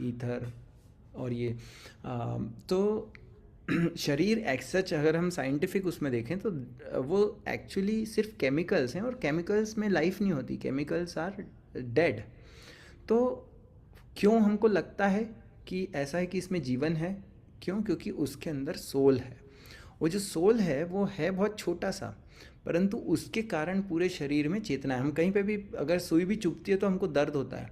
ईथर और ये। तो शरीर एक्सच अगर हम साइंटिफिक उसमें देखें तो वो एक्चुअली सिर्फ केमिकल्स हैं, और केमिकल्स में लाइफ नहीं होती, केमिकल्स आर डेड। तो क्यों हमको लगता है कि ऐसा है कि इसमें जीवन है? क्यों? क्योंकि उसके अंदर सोल है। वो जो सोल है वो है बहुत छोटा सा, परंतु उसके कारण पूरे शरीर में चेतना है। हम कहीं पे भी अगर सुई भी चुभती है तो हमको दर्द होता है।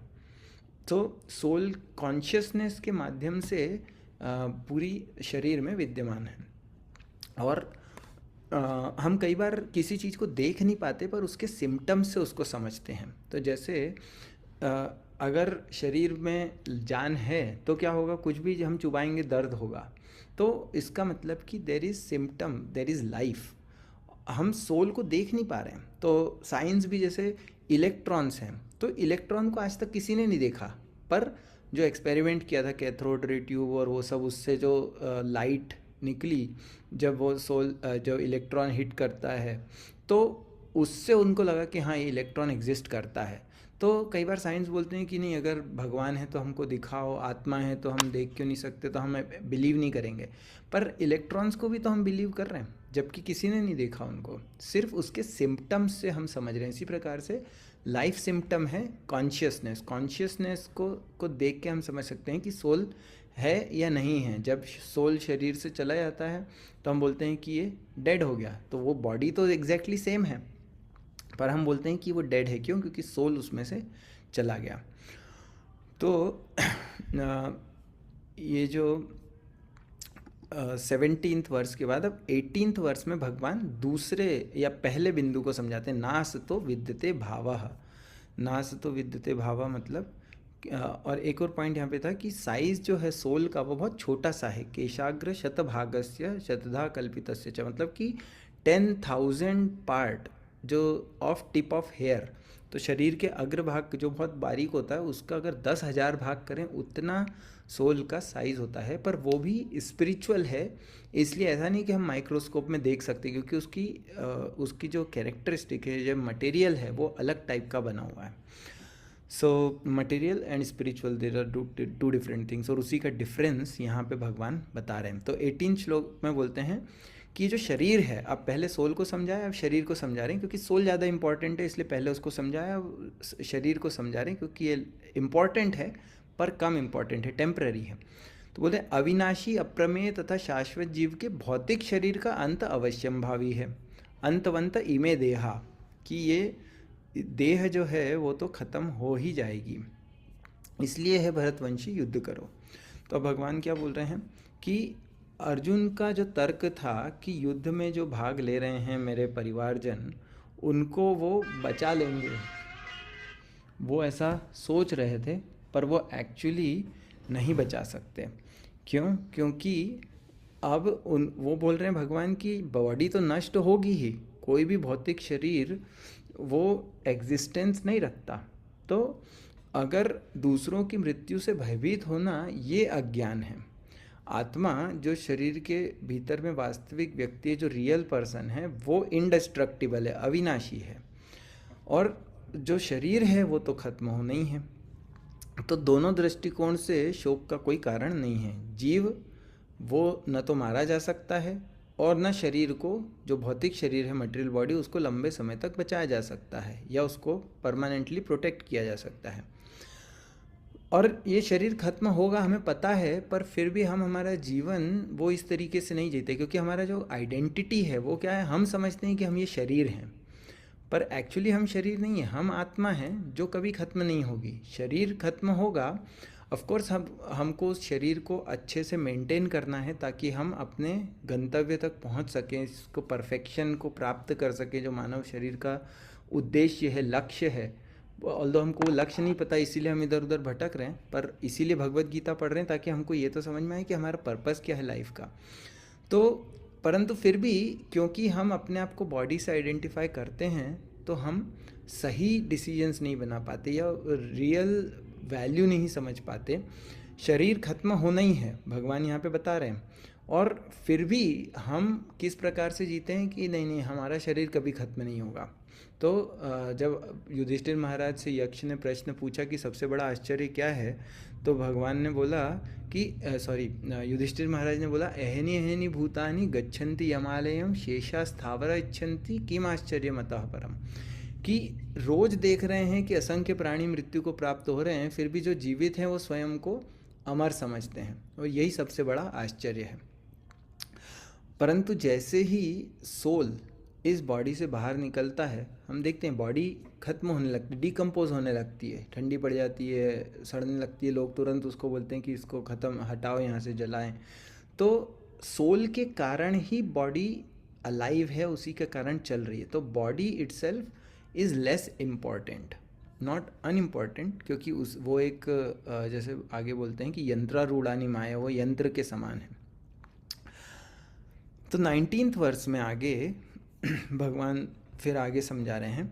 तो सोल कॉन्शियसनेस के माध्यम से पूरी शरीर में विद्यमान है। और हम कई बार किसी चीज़ को देख नहीं पाते, पर उसके सिम्टम्स से उसको समझते हैं। तो जैसे अगर शरीर में जान है तो क्या होगा, कुछ भी हम चुबाएंगे दर्द होगा। तो इसका मतलब कि there is symptom, there is life. हम सोल को देख नहीं पा रहे हैं। तो साइंस भी, जैसे इलेक्ट्रॉन्स हैं, तो इलेक्ट्रॉन को आज तक किसी ने नहीं देखा, पर जो एक्सपेरिमेंट किया था कैथोड रे ट्यूब और वो सब, उससे जो लाइट निकली, जब वो जो इलेक्ट्रॉन हिट करता है तो उससे उनको लगा कि हाँ ये इलेक्ट्रॉन एग्जिस्ट करता है। तो कई बार साइंस बोलते हैं कि नहीं, अगर भगवान है तो हमको दिखाओ, आत्मा है तो हम देख क्यों नहीं सकते, तो हम बिलीव नहीं करेंगे। पर इलेक्ट्रॉन्स को भी तो हम बिलीव कर रहे हैं, जबकि किसी ने नहीं देखा उनको, सिर्फ उसके सिम्टम्स से हम समझ रहे हैं। इसी प्रकार से लाइफ सिम्टम है कॉन्शियसनेस। कॉन्शियसनेस को देख के हम समझ सकते हैं कि सोल है या नहीं है। जब सोल शरीर से चला जाता है तो हम बोलते हैं कि ये डेड हो गया, तो वो बॉडी तो एग्जैक्टली सेम है, पर हम बोलते हैं कि वो डेड है। क्यों? क्योंकि सोल उसमें से चला गया। तो ये जो 17th वर्ष के बाद अब 18th वर्ष में भगवान दूसरे या पहले बिंदु को समझाते हैं, नासतो विद्यते भावः। नासतो विद्यते भावः मतलब और एक और पॉइंट यहाँ पे था कि साइज जो है सोल का वो बहुत छोटा सा है। केशाग्र शतभागस्य शतधा कल्पितस्य च, मतलब कि 10,000 पार्ट जो ऑफ टिप ऑफ हेयर, तो शरीर के अग्रभाग जो बहुत बारीक होता है उसका अगर 10,000 भाग करें उतना सोल का साइज होता है। पर वो भी स्पिरिचुअल है, इसलिए ऐसा नहीं कि हम माइक्रोस्कोप में देख सकते, क्योंकि उसकी जो कैरेक्टरिस्टिक है, जो मटेरियल है, वो अलग टाइप का बना हुआ है। So material and spiritual there are two different things, और उसी का डिफरेंस यहाँ पे भगवान बता रहे हैं। तो 18 श्लोक में बोलते हैं कि जो शरीर है, अब पहले सोल को समझाया, अब शरीर को समझा रहे हैं, क्योंकि सोल ज़्यादा इंपॉर्टेंट है इसलिए पहले उसको समझाया, अब शरीर को समझा रहे हैं क्योंकि ये इम्पॉर्टेंट है पर कम इम्पॉर्टेंट है, टेम्पररी है। तो बोलते हैं अविनाशी अप्रमेय तथा शाश्वत जीव के भौतिक शरीर का अंत अवश्यम भावी है। अंतवंत इमे देहा, कि ये देह जो है वो तो ख़त्म हो ही जाएगी, इसलिए है भरतवंशी युद्ध करो। तो अब भगवान क्या बोल रहे हैं कि अर्जुन का जो तर्क था कि युद्ध में जो भाग ले रहे हैं मेरे परिवारजन, उनको वो बचा लेंगे, वो ऐसा सोच रहे थे, पर वो एक्चुअली नहीं बचा सकते। क्यों? क्योंकि अब वो बोल रहे हैं भगवान की बॉडी तो नष्ट होगी ही, कोई भी भौतिक शरीर वो एग्जिस्टेंस नहीं रखता। तो अगर दूसरों की मृत्यु से भयभीत होना ये अज्ञान है। आत्मा जो शरीर के भीतर में वास्तविक व्यक्ति, जो रियल पर्सन है, वो इंडेस्ट्रक्टिबल है, अविनाशी है, और जो शरीर है वो तो खत्म होना ही है। तो दोनों दृष्टिकोण से शोक का कोई कारण नहीं है। जीव वो न तो मारा जा सकता है और न शरीर को, जो भौतिक शरीर है, मटेरियल बॉडी, उसको लंबे समय तक बचाया जा सकता है या उसको परमानेंटली प्रोटेक्ट किया जा सकता है। और ये शरीर खत्म होगा हमें पता है, पर फिर भी हम हमारा जीवन वो इस तरीके से नहीं जीते, क्योंकि हमारा जो आइडेंटिटी है वो क्या है, हम समझते हैं कि हम ये शरीर हैं, पर एक्चुअली हम शरीर नहीं है, हम आत्मा हैं जो कभी ख़त्म नहीं होगी। शरीर खत्म होगा, ऑफ कोर्स हमको उस शरीर को अच्छे से मेंटेन करना है ताकि हम अपने गंतव्य तक पहुंच सकें, इसको परफेक्शन को प्राप्त कर सकें, जो मानव शरीर का उद्देश्य है, लक्ष्य है। ऑल्दो हमको वो लक्ष्य नहीं पता, इसीलिए हम इधर उधर भटक रहे हैं, पर इसीलिए भगवत गीता पढ़ रहे हैं ताकि हमको ये तो समझ में आए कि हमारा पर्पस क्या है लाइफ का। तो परंतु फिर भी क्योंकि हम अपने आप को बॉडी से आइडेंटिफाई करते हैं, तो हम सही डिसीजंस नहीं बना पाते या रियल वैल्यू नहीं समझ पाते। शरीर खत्म होना ही है, भगवान यहाँ पे बता रहे हैं, और फिर भी हम किस प्रकार से जीते हैं कि नहीं नहीं हमारा शरीर कभी खत्म नहीं होगा। तो जब युधिष्ठिर महाराज से यक्ष ने प्रश्न पूछा कि सबसे बड़ा आश्चर्य क्या है, तो भगवान ने बोला कि युधिष्ठिर महाराज ने बोला, एहनी एहनी भूतानि गच्छन्ति यमालयम शेषा स्थावरा इच्छन्ति किम आश्चर्य मतः परम, कि रोज देख रहे हैं कि असंख्य प्राणी मृत्यु को प्राप्त हो रहे हैं, फिर भी जो जीवित हैं वो स्वयं को अमर समझते हैं, और यही सबसे बड़ा आश्चर्य है। परंतु जैसे ही सोल इस बॉडी से बाहर निकलता है, हम देखते हैं बॉडी खत्म होने लगती है, डिकम्पोज होने लगती है, ठंडी पड़ जाती है, सड़ने लगती है, लोग तुरंत उसको बोलते हैं कि इसको ख़त्म, हटाओ यहाँ से, जलाएं। तो सोल के कारण ही बॉडी अलाइव है, उसी के कारण चल रही है। तो body itself is less important, not unimportant, क्योंकि वो एक जैसे आगे बोलते हैं कि यंत्रारूढ़ानि माया, वो यंत्र के समान है। तो 19th वर्ष में आगे भगवान फिर आगे समझा रहे हैं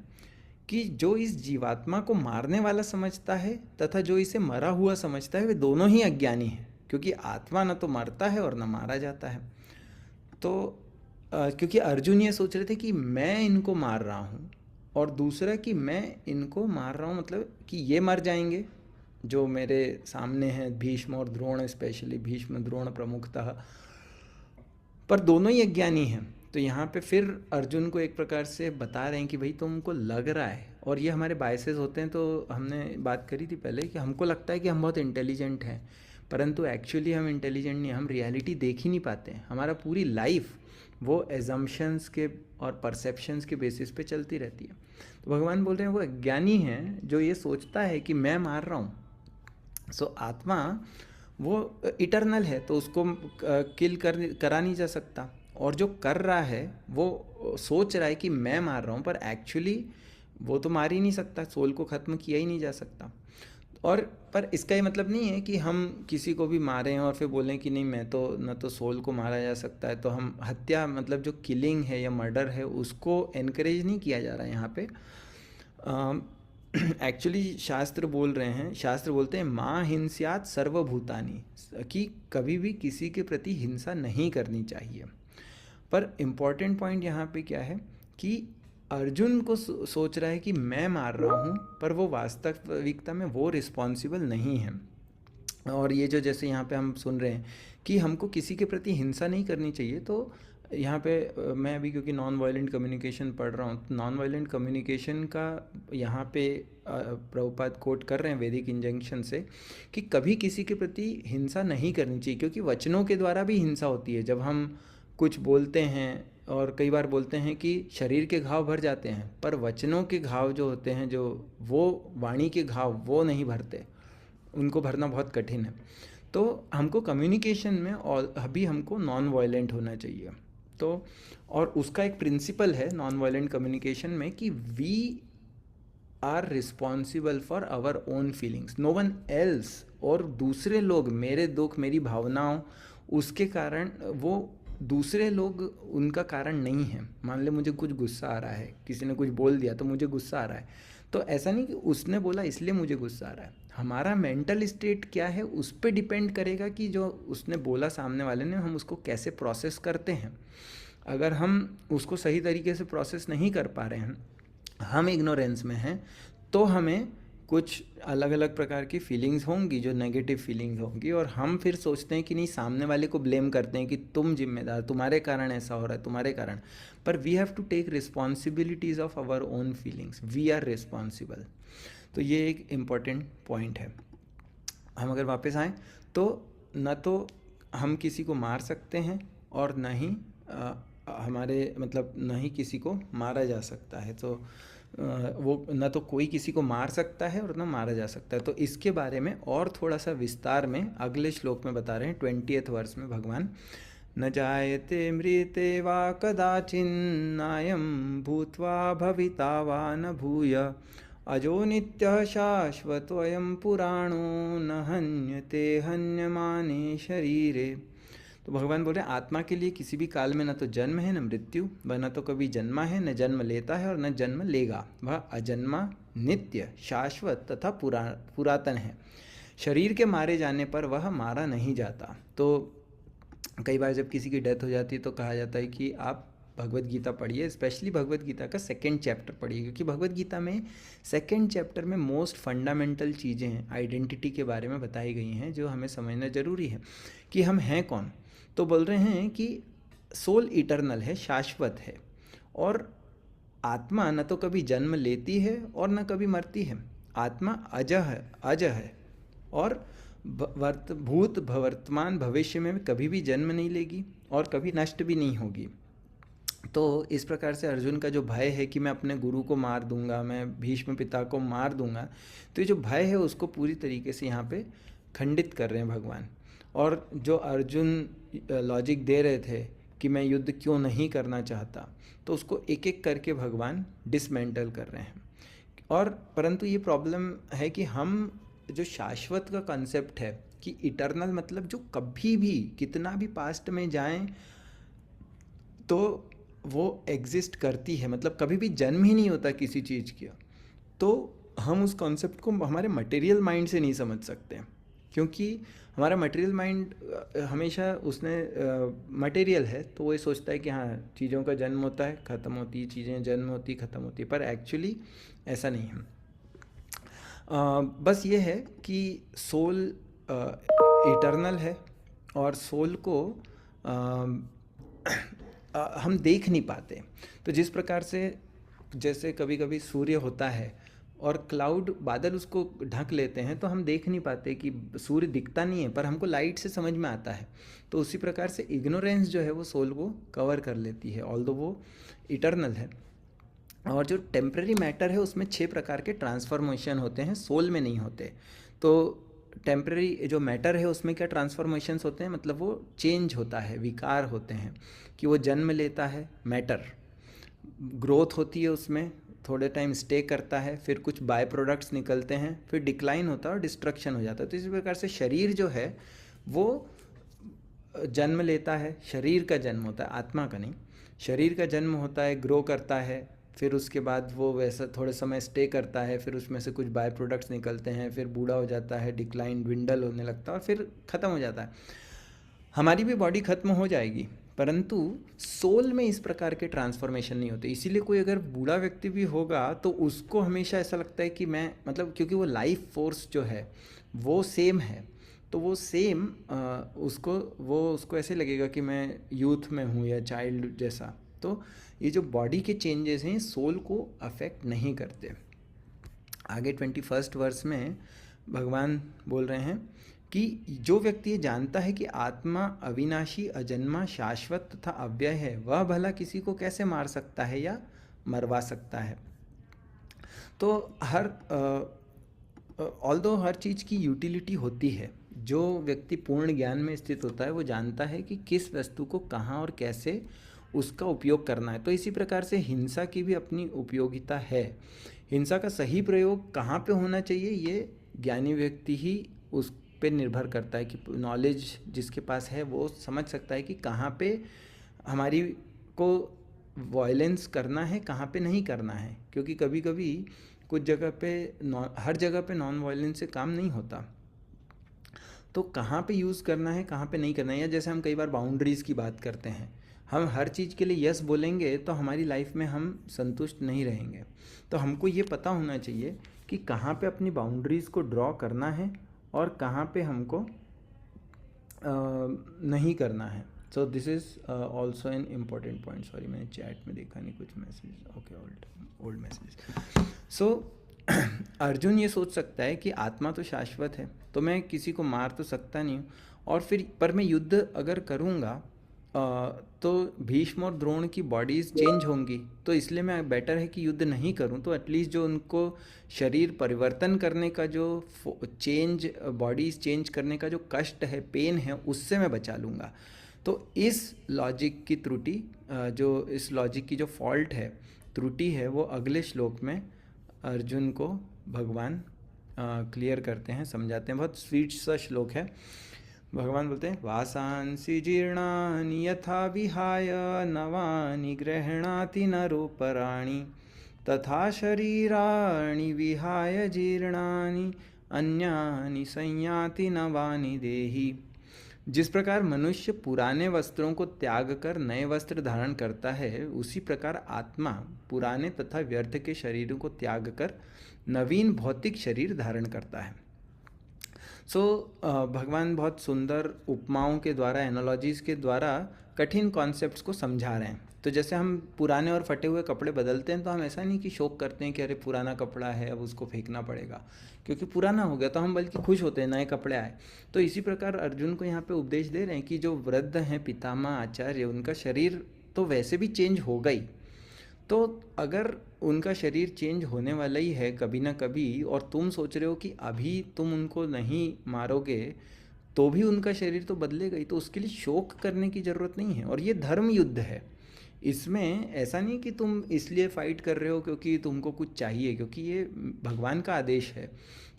कि जो इस जीवात्मा को मारने वाला समझता है तथा जो इसे मरा हुआ समझता है, वे दोनों ही अज्ञानी हैं, क्योंकि आत्मा न तो मरता है और न मारा जाता है। तो क्योंकि अर्जुन ये सोच रहे थे कि मैं इनको मार रहा हूँ, और दूसरा कि मैं इनको मार रहा हूँ मतलब कि ये मर जाएंगे जो मेरे सामने हैं, भीष्म और द्रोण, स्पेशली भीष्म द्रोण प्रमुखतः। पर दोनों ही अज्ञानी हैं। तो यहाँ पे फिर अर्जुन को एक प्रकार से बता रहे हैं कि भाई तुमको लग रहा है, और ये हमारे बायसेस होते हैं। तो हमने बात करी थी पहले कि हमको लगता है कि हम बहुत इंटेलिजेंट हैं, परंतु एक्चुअली हम इंटेलिजेंट नहीं, हम रियलिटी देख ही नहीं पाते हैं। हमारा पूरी लाइफ वो एजम्पशंस के और परसेप्शंस के बेसिस पे चलती रहती है। तो भगवान बोल रहे हैं वो अज्ञानी है जो ये सोचता है कि मैं मार रहा हूँ। सो आत्मा वो इटरनल है, तो उसको किल करा नहीं जा सकता। और जो कर रहा है वो सोच रहा है कि मैं मार रहा हूँ, पर एक्चुअली वो तो मार ही नहीं सकता, सोल को ख़त्म किया ही नहीं जा सकता। और पर इसका ये मतलब नहीं है कि हम किसी को भी मारें और फिर बोलें कि नहीं मैं तो न तो सोल को मारा जा सकता है। तो हम हत्या मतलब जो किलिंग है या मर्डर है उसको एनकरेज नहीं किया जा रहा है यहाँ पे। एक्चुअली शास्त्र बोल रहे हैं, शास्त्र बोलते हैं माँ हिंस्यात सर्वभूतानि, कि कभी भी किसी के प्रति हिंसा नहीं करनी चाहिए। पर इम्पॉर्टेंट पॉइंट यहाँ पे क्या है कि अर्जुन को सोच रहा है कि मैं मार रहा हूँ, पर वो वास्तविकता में वो रिस्पॉन्सिबल नहीं है। और ये जो जैसे यहाँ पे हम सुन रहे हैं कि हमको किसी के प्रति हिंसा नहीं करनी चाहिए, तो यहाँ पे मैं अभी क्योंकि नॉन वायलेंट कम्युनिकेशन पढ़ रहा हूँ, नॉन वायलेंट कम्युनिकेशन का यहाँ पे प्रभुपाद कोट कर रहे हैं वैदिक इंजंक्शन से कि कभी किसी के प्रति हिंसा नहीं करनी चाहिए, क्योंकि वचनों के द्वारा भी हिंसा होती है। जब हम कुछ बोलते हैं, और कई बार बोलते हैं कि शरीर के घाव भर जाते हैं, पर वचनों के घाव जो होते हैं, जो वो वाणी के घाव, वो नहीं भरते, उनको भरना बहुत कठिन है। तो हमको कम्युनिकेशन में और अभी हमको नॉन वायलेंट होना चाहिए। तो और उसका एक प्रिंसिपल है नॉन वायलेंट कम्युनिकेशन में कि we are responsible for our own feelings, no one else. और दूसरे लोग, मेरे दुख मेरी भावनाओं, उसके कारण वो दूसरे लोग उनका कारण नहीं है। मान ले मुझे कुछ गुस्सा आ रहा है, किसी ने कुछ बोल दिया तो मुझे गुस्सा आ रहा है, तो ऐसा नहीं कि उसने बोला इसलिए मुझे गुस्सा आ रहा है। हमारा मेंटल स्टेट क्या है उस पर डिपेंड करेगा कि जो उसने बोला सामने वाले ने, हम उसको कैसे प्रोसेस करते हैं। अगर हम उसको सही तरीके से प्रोसेस नहीं कर पा रहे हैं, हम इग्नोरेंस में हैं, तो हमें कुछ अलग अलग प्रकार की फीलिंग्स होंगी, जो नेगेटिव फीलिंग्स होंगी, और हम फिर सोचते हैं कि नहीं, सामने वाले को ब्लेम करते हैं कि तुम जिम्मेदार, तुम्हारे कारण ऐसा हो रहा है, तुम्हारे कारण। पर we have to take responsibilities of our own feelings, we are responsible. तो ये एक इम्पॉर्टेंट पॉइंट है। हम अगर वापस आएँ तो न तो हम किसी को मार सकते हैं, और न ही हमारे मतलब न ही किसी को मारा जा सकता है। तो वो न तो कोई किसी को मार सकता है और न मारा जा सकता है। तो इसके बारे में और थोड़ा सा विस्तार में अगले श्लोक में बता रहे हैं 20वें वर्ष में भगवान। न जायते मृते वा कदाचिन्नायं भूत्वा भविता वा न भूय अजो नित्यः शाश्वतोऽयं पुराणो न हन्यते हन्यमाने शरीरे। तो भगवान बोल रहे हैं आत्मा के लिए किसी भी काल में न तो जन्म है न मृत्यु, वह न तो कभी जन्मा है न जन्म लेता है और न जन्म लेगा। वह अजन्मा, नित्य, शाश्वत तथा पुरातन है। शरीर के मारे जाने पर वह मारा नहीं जाता। तो कई बार जब किसी की डेथ हो जाती है तो कहा जाता है कि आप भगवत गीता पढ़िए, स्पेशली भगवत गीता का 2nd चैप्टर पढ़िए, क्योंकि भगवत गीता में 2nd चैप्टर में मोस्ट फंडामेंटल चीज़ें हैं, आइडेंटिटी के बारे में बताई गई हैं, जो हमें समझना ज़रूरी है कि हम हैं कौन। तो बोल रहे हैं कि सोल इटरनल है, शाश्वत है, और आत्मा न तो कभी जन्म लेती है और न कभी मरती है। आत्मा अज है, और भूत वर्तमान भविष्य में कभी भी जन्म नहीं लेगी और कभी नष्ट भी नहीं होगी। तो इस प्रकार से अर्जुन का जो भय है कि मैं अपने गुरु को मार दूंगा, मैं भीष्म पिता को मार दूंगा, तो ये जो भय है उसको पूरी तरीके से यहाँ पे खंडित कर रहे हैं भगवान। और जो अर्जुन लॉजिक दे रहे थे कि मैं युद्ध क्यों नहीं करना चाहता, तो उसको एक एक करके भगवान डिसमेंटल कर रहे हैं। और परंतु ये प्रॉब्लम है कि हम जो शाश्वत का कंसेप्ट है कि इटरनल मतलब जो कभी भी कितना भी पास्ट में जाएं तो वो एग्जिस्ट करती है, मतलब कभी भी जन्म ही नहीं होता किसी चीज़ का, तो हम उस कॉन्सेप्ट को हमारे मटेरियल माइंड से नहीं समझ सकते। क्योंकि हमारा मटेरियल माइंड हमेशा उसने मटेरियल है तो वो ये सोचता है कि हाँ चीज़ों का जन्म होता है, ख़त्म होती है, चीज़ें जन्म होती ख़त्म होती है, पर एक्चुअली ऐसा नहीं है। बस ये है कि सोल इटर्नल है और सोल को हम देख नहीं पाते। तो जिस प्रकार से जैसे कभी कभी सूर्य होता है और क्लाउड बादल उसको ढक लेते हैं तो हम देख नहीं पाते कि सूर्य दिखता नहीं है, पर हमको लाइट से समझ में आता है। तो उसी प्रकार से इग्नोरेंस जो है वो सोल को कवर कर लेती है, ऑल्दो वो इटर्नल है। और जो टेम्पररी मैटर है उसमें 6 प्रकार के ट्रांसफॉर्मेशन होते हैं, सोल में नहीं होते। तो टेम्पररी जो मैटर है उसमें क्या ट्रांसफॉर्मेशंस होते हैं, मतलब वो चेंज होता है, विकार होते हैं कि वो जन्म लेता है, मैटर ग्रोथ होती है, उसमें थोड़े टाइम स्टे करता है, फिर कुछ बाय प्रोडक्ट्स निकलते हैं, फिर डिक्लाइन होता है और डिस्ट्रक्शन हो जाता है। तो इसी प्रकार से शरीर जो है वो जन्म लेता है, शरीर का जन्म होता है, आत्मा का नहीं। शरीर का जन्म होता है, ग्रो करता है, फिर उसके बाद वो वैसा थोड़े समय स्टे करता है, फिर उसमें से कुछ बाय प्रोडक्ट्स निकलते हैं, फिर बूढ़ा हो जाता है, डिक्लाइन dwindle होने लगता है और फिर ख़त्म हो जाता है। हमारी भी बॉडी ख़त्म हो जाएगी, परंतु सोल में इस प्रकार के ट्रांसफॉर्मेशन नहीं होते। इसीलिए कोई अगर बूढ़ा व्यक्ति भी होगा तो उसको हमेशा ऐसा लगता है कि मैं मतलब क्योंकि वो लाइफ फोर्स जो है वो सेम है, तो वो सेम उसको ऐसे लगेगा कि मैं यूथ में हूँ या चाइल्ड जैसा। तो ये जो बॉडी के चेंजेस हैं सोल को अफेक्ट नहीं करते। आगे 21st वर्स में भगवान बोल रहे हैं कि जो व्यक्ति ये जानता है कि आत्मा अविनाशी, अजन्मा, शाश्वत तथा अव्यय है, वह भला किसी को कैसे मार सकता है या मरवा सकता है। तो ऑल्दो हर चीज़ की यूटिलिटी होती है। जो व्यक्ति पूर्ण ज्ञान में स्थित होता है वो जानता है कि किस वस्तु को कहाँ और कैसे उसका उपयोग करना है। तो इसी प्रकार से हिंसा की भी अपनी उपयोगिता है। हिंसा का सही प्रयोग कहाँ पे होना चाहिए ये ज्ञानी व्यक्ति ही उस पे निर्भर करता है कि नॉलेज जिसके पास है वो समझ सकता है कि कहाँ पे हमारी को वायलेंस करना है, कहाँ पे नहीं करना है। क्योंकि कभी कभी कुछ जगह पे हर जगह पे नॉन वायलेंस से काम नहीं होता। तो कहाँ पे यूज़ करना है, कहाँ पे नहीं करना है। या जैसे हम कई बार बाउंड्रीज़ की बात करते हैं, हम हर चीज़ के लिए यस बोलेंगे तो हमारी लाइफ में हम संतुष्ट नहीं रहेंगे। तो हमको ये पता होना चाहिए कि कहाँ पे अपनी बाउंड्रीज़ को ड्रॉ करना है और कहाँ पे हमको नहीं करना है। So this is also an important point. Sorry मैंने चैट में देखा नहीं कुछ मैसेज। Okay, old message. सो अर्जुन ये सोच सकता है कि आत्मा तो शाश्वत है, तो मैं किसी को मार तो सकता नहीं हूँ, और फिर पर मैं युद्ध अगर करूँगा तो भीष्म और द्रोण की बॉडीज़ चेंज होंगी, तो इसलिए मैं बेटर है कि युद्ध नहीं करूं। तो एटलीस्ट जो उनको शरीर परिवर्तन करने का जो चेंज, बॉडीज़ चेंज करने का जो कष्ट है, पेन है, उससे मैं बचा लूँगा। तो इस लॉजिक की त्रुटि, जो इस लॉजिक की जो फॉल्ट है, त्रुटि है, वो अगले श्लोक में अर्जुन को भगवान क्लियर करते हैं, समझाते हैं। बहुत स्वीट सा श्लोक है। भगवान बोलते हैं वासांसि जीर्णानि यथा विहाय नवानि गृह्णाति नरोपराणि तथा शरीराणि विहाय जीर्णानि अन्यानि संयाति नवानि देहि। जिस प्रकार मनुष्य पुराने वस्त्रों को त्याग कर नए वस्त्र धारण करता है, उसी प्रकार आत्मा पुराने तथा व्यर्थ के शरीरों को त्याग कर नवीन भौतिक शरीर धारण करता है। भगवान बहुत सुंदर उपमाओं के द्वारा, एनालॉजीज़ के द्वारा कठिन कॉन्सेप्ट्स को समझा रहे हैं। तो जैसे हम पुराने और फटे हुए कपड़े बदलते हैं तो हम ऐसा नहीं कि शोक करते हैं कि अरे पुराना कपड़ा है अब उसको फेंकना पड़ेगा क्योंकि पुराना हो गया, तो हम बल्कि खुश होते हैं नए कपड़े आए। तो इसी प्रकार अर्जुन को यहाँ पे उपदेश दे रहे हैं कि जो वृद्ध हैं, पितामह, आचार्य, उनका शरीर तो वैसे भी चेंज होगा ही। तो अगर उनका शरीर चेंज होने वाला ही है कभी ना कभी, और तुम सोच रहे हो कि अभी तुम उनको नहीं मारोगे तो भी उनका शरीर तो बदलेगा ही, तो उसके लिए शोक करने की ज़रूरत नहीं है। और ये धर्म युद्ध है, इसमें ऐसा नहीं कि तुम इसलिए फाइट कर रहे हो क्योंकि तुमको कुछ चाहिए, क्योंकि ये भगवान का आदेश है।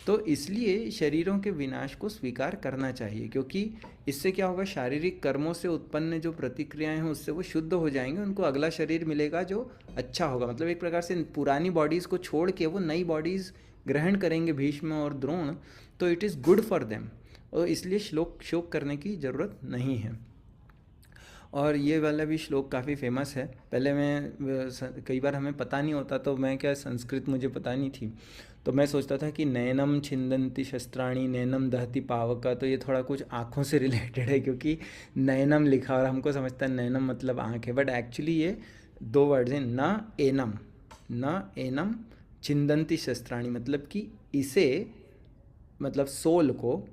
तो इसलिए शरीरों के विनाश को स्वीकार करना चाहिए, क्योंकि इससे क्या होगा, शारीरिक कर्मों से उत्पन्न जो प्रतिक्रियाएं हैं उससे वो शुद्ध हो जाएंगे, उनको अगला शरीर मिलेगा जो अच्छा होगा। मतलब एक प्रकार से पुरानी बॉडीज़ को छोड़ के वो नई बॉडीज़ ग्रहण करेंगे, भीष्म और द्रोण, तो it is good for them. और इसलिए शोक करने की ज़रूरत नहीं है। और ये वाला भी श्लोक काफ़ी फेमस है। पहले कई बार हमें पता नहीं होता, तो मैं क्या, संस्कृत मुझे पता नहीं थी, तो मैं सोचता था कि नैनम छिंदंती शस्त्राणी नैनम दहती पावका, तो ये थोड़ा कुछ आँखों से रिलेटेड है, क्योंकि नैनम लिखा और हमको समझता है नैनम मतलब आँख है, बट एक्चुअली ये दो वर्ड्स हैं, न एनम छिंदंती शस्त्राणी, मतलब कि इसे, मतलब सोल को,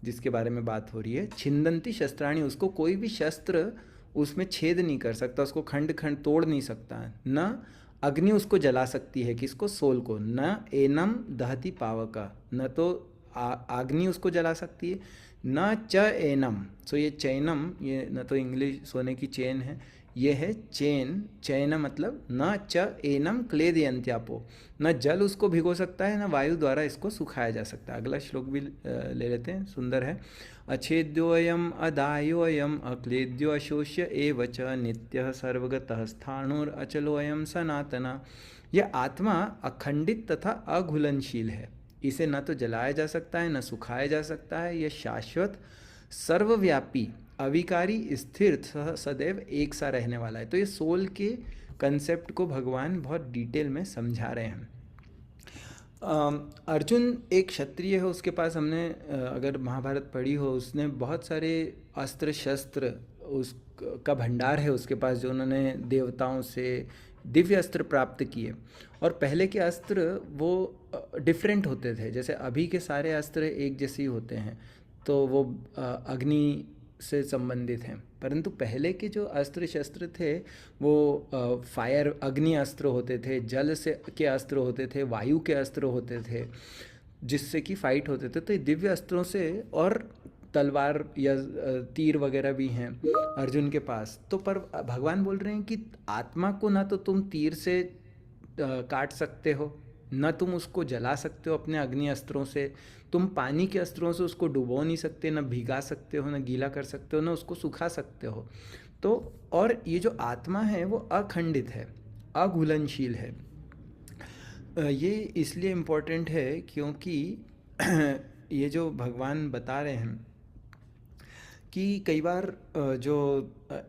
जिसके बारे में बात हो रही है, छिंदंती शस्त्राणी, उसको कोई भी शस्त्र उसमें छेद नहीं कर सकता, उसको खंड खंड तोड़ नहीं सकता है। न अग्नि उसको जला सकती है, किसको, सोल को। न एनम दहती पावका, न तो अग्नि उसको जला सकती है, न च एनम, सो ये चैनम, ये न तो इंग्लिश सोने की चेन है, ये है चैन मतलब न च एनम क्लेदयंत्यापो, न जल उसको भिगो सकता है, न वायु द्वारा इसको सुखाया जा सकता है। अगला श्लोक भी ले लेते हैं, सुंदर है। अच्छेद्योऽयम् अदायोऽयम् अक्लेद्यो अशोष्य एव च नित्यः सर्वगतः स्थाणुरचलोऽयं सनातना। यह आत्मा अखंडित तथा अघुलनशील है, इसे न तो जलाया जा सकता है न सुखाया जा सकता है, यह शाश्वत, सर्वव्यापी, अविकारी, स्थिर, सदैव एक सा रहने वाला है। तो ये सोल के कंसेप्ट को भगवान बहुत डिटेल में समझा रहे हैं। अर्जुन एक क्षत्रिय है, उसके पास हमने अगर महाभारत पढ़ी हो, उसने बहुत सारे अस्त्र शस्त्र, उसका भंडार है उसके पास, जो उन्होंने देवताओं से दिव्य अस्त्र प्राप्त किए। और पहले के अस्त्र वो डिफरेंट होते थे, जैसे अभी के सारे अस्त्र एक जैसे ही होते हैं, तो वो अग्नि से संबंधित हैं, परंतु पहले के जो अस्त्र शस्त्र थे वो फायर, अग्नि अस्त्र होते थे, जल से के अस्त्र होते थे, वायु के अस्त्र होते थे, जिससे कि फाइट होते थे। तो ये दिव्य अस्त्रों से, और तलवार या तीर वगैरह भी हैं अर्जुन के पास। तो पर भगवान बोल रहे हैं कि आत्मा को ना तो तुम तीर से काट सकते हो, न तुम उसको जला सकते हो अपने अग्नि अस्त्रों से, तुम पानी के अस्त्रों से उसको डुबो नहीं सकते, न भिगा सकते हो, न गीला कर सकते हो, न उसको सुखा सकते हो। तो और ये जो आत्मा है वो अखंडित है, अघुलनशील है। ये इसलिए इम्पोर्टेंट है क्योंकि ये जो भगवान बता रहे हैं कि कई बार जो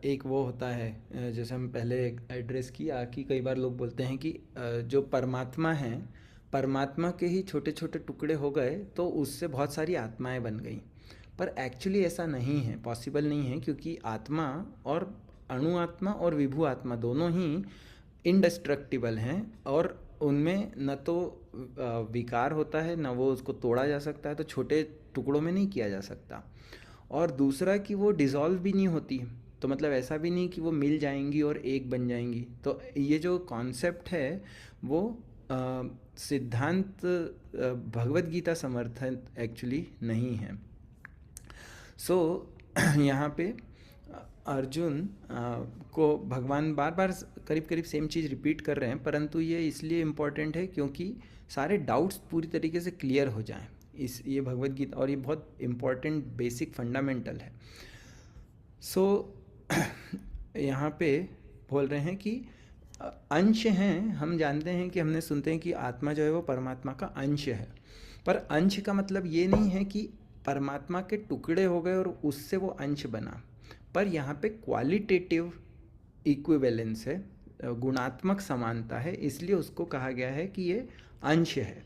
एक वो होता है, जैसे हम पहले एड्रेस किया, कि कई बार लोग बोलते हैं कि जो परमात्मा है, परमात्मा के ही छोटे छोटे टुकड़े हो गए तो उससे बहुत सारी आत्माएं बन गई। पर एक्चुअली ऐसा नहीं है, पॉसिबल नहीं है, क्योंकि आत्मा और अणु आत्मा और विभु आत्मा दोनों ही इंडेस्ट्रक्टिबल हैं, और उनमें न तो विकार होता है, न वो उसको तोड़ा जा सकता है, तो छोटे टुकड़ों में नहीं किया जा सकता। और दूसरा कि वो डिज़ोल्व भी नहीं होती, तो मतलब ऐसा भी नहीं कि वो मिल जाएंगी और एक बन जाएंगी। तो ये जो कॉन्सेप्ट है वो सिद्धांत भगवत गीता समर्थन एक्चुअली नहीं है। सो यहाँ पे अर्जुन को भगवान बार बार करीब करीब सेम चीज़ रिपीट कर रहे हैं, परंतु ये इसलिए इम्पोर्टेंट है क्योंकि सारे डाउट्स पूरी तरीके से क्लियर हो जाएं। ये भगवत गीता, और ये बहुत इम्पोर्टेंट बेसिक फंडामेंटल है। सो यहाँ पे बोल रहे हैं कि अंश हैं, हम जानते हैं कि हमने सुनते हैं कि आत्मा जो है वो परमात्मा का अंश है, पर अंश का मतलब ये नहीं है कि परमात्मा के टुकड़े हो गए और उससे वो अंश बना, पर यहाँ पे क्वालिटेटिव इक्विवेलेंस है, गुणात्मक समानता है, इसलिए उसको कहा गया है कि ये अंश है।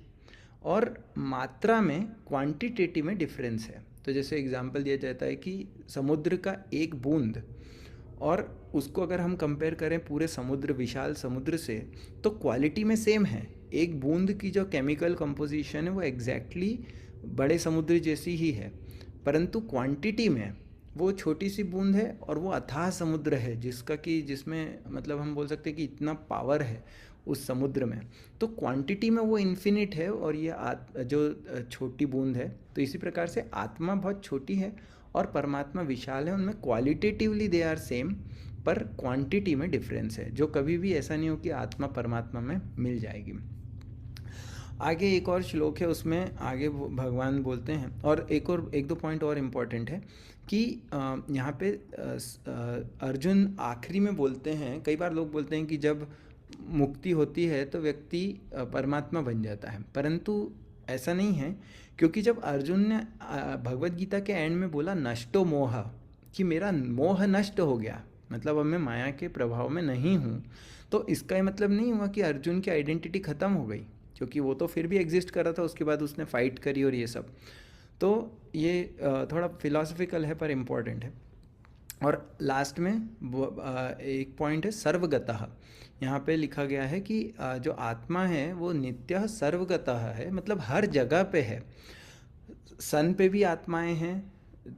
और मात्रा में, क्वांटिटेटिव में डिफरेंस है। तो जैसे एग्जांपल दिया जाता है कि समुद्र का एक बूंद, और उसको अगर हम कंपेयर करें पूरे समुद्र, विशाल समुद्र से, तो क्वालिटी में सेम है। एक बूंद की जो केमिकल कंपोजिशन है वो एग्जैक्टली बड़े समुद्र जैसी ही है, परंतु क्वांटिटी में वो छोटी सी बूंद है और वो अथाह समुद्र है, जिसमें मतलब हम बोल सकते हैं कि इतना पावर है उस समुद्र में। तो क्वांटिटी में वो इन्फिनिट है, और ये जो छोटी बूंद है। तो इसी प्रकार से आत्मा बहुत छोटी है और परमात्मा विशाल है, उनमें क्वालिटेटिवली दे आर सेम, पर क्वांटिटी में डिफरेंस है, जो कभी भी ऐसा नहीं हो कि आत्मा परमात्मा में मिल जाएगी। आगे एक और श्लोक है, उसमें आगे भगवान बोलते हैं, और एक दो पॉइंट और इम्पॉर्टेंट है कि यहाँ पे अर्जुन आखिरी में बोलते हैं, कई बार लोग बोलते हैं कि जब मुक्ति होती है तो व्यक्ति परमात्मा बन जाता है, परंतु ऐसा नहीं है, क्योंकि जब अर्जुन ने भगवत गीता के एंड में बोला नष्टो मोह, कि मेरा मोह नष्ट हो गया, मतलब अब मैं माया के प्रभाव में नहीं हूँ, तो इसका ये मतलब नहीं हुआ कि अर्जुन की आइडेंटिटी ख़त्म हो गई, क्योंकि वो तो फिर भी एग्जिस्ट कर रहा था, उसके बाद उसने फाइट करी और ये सब। तो ये थोड़ा फिलोसफिकल है पर इम्पॉर्टेंट है। और लास्ट में एक पॉइंट है सर्वगतः। यहाँ पे लिखा गया है कि जो आत्मा है वो नित्य सर्वगतः है, मतलब हर जगह पे है। सन पे भी आत्माएं हैं,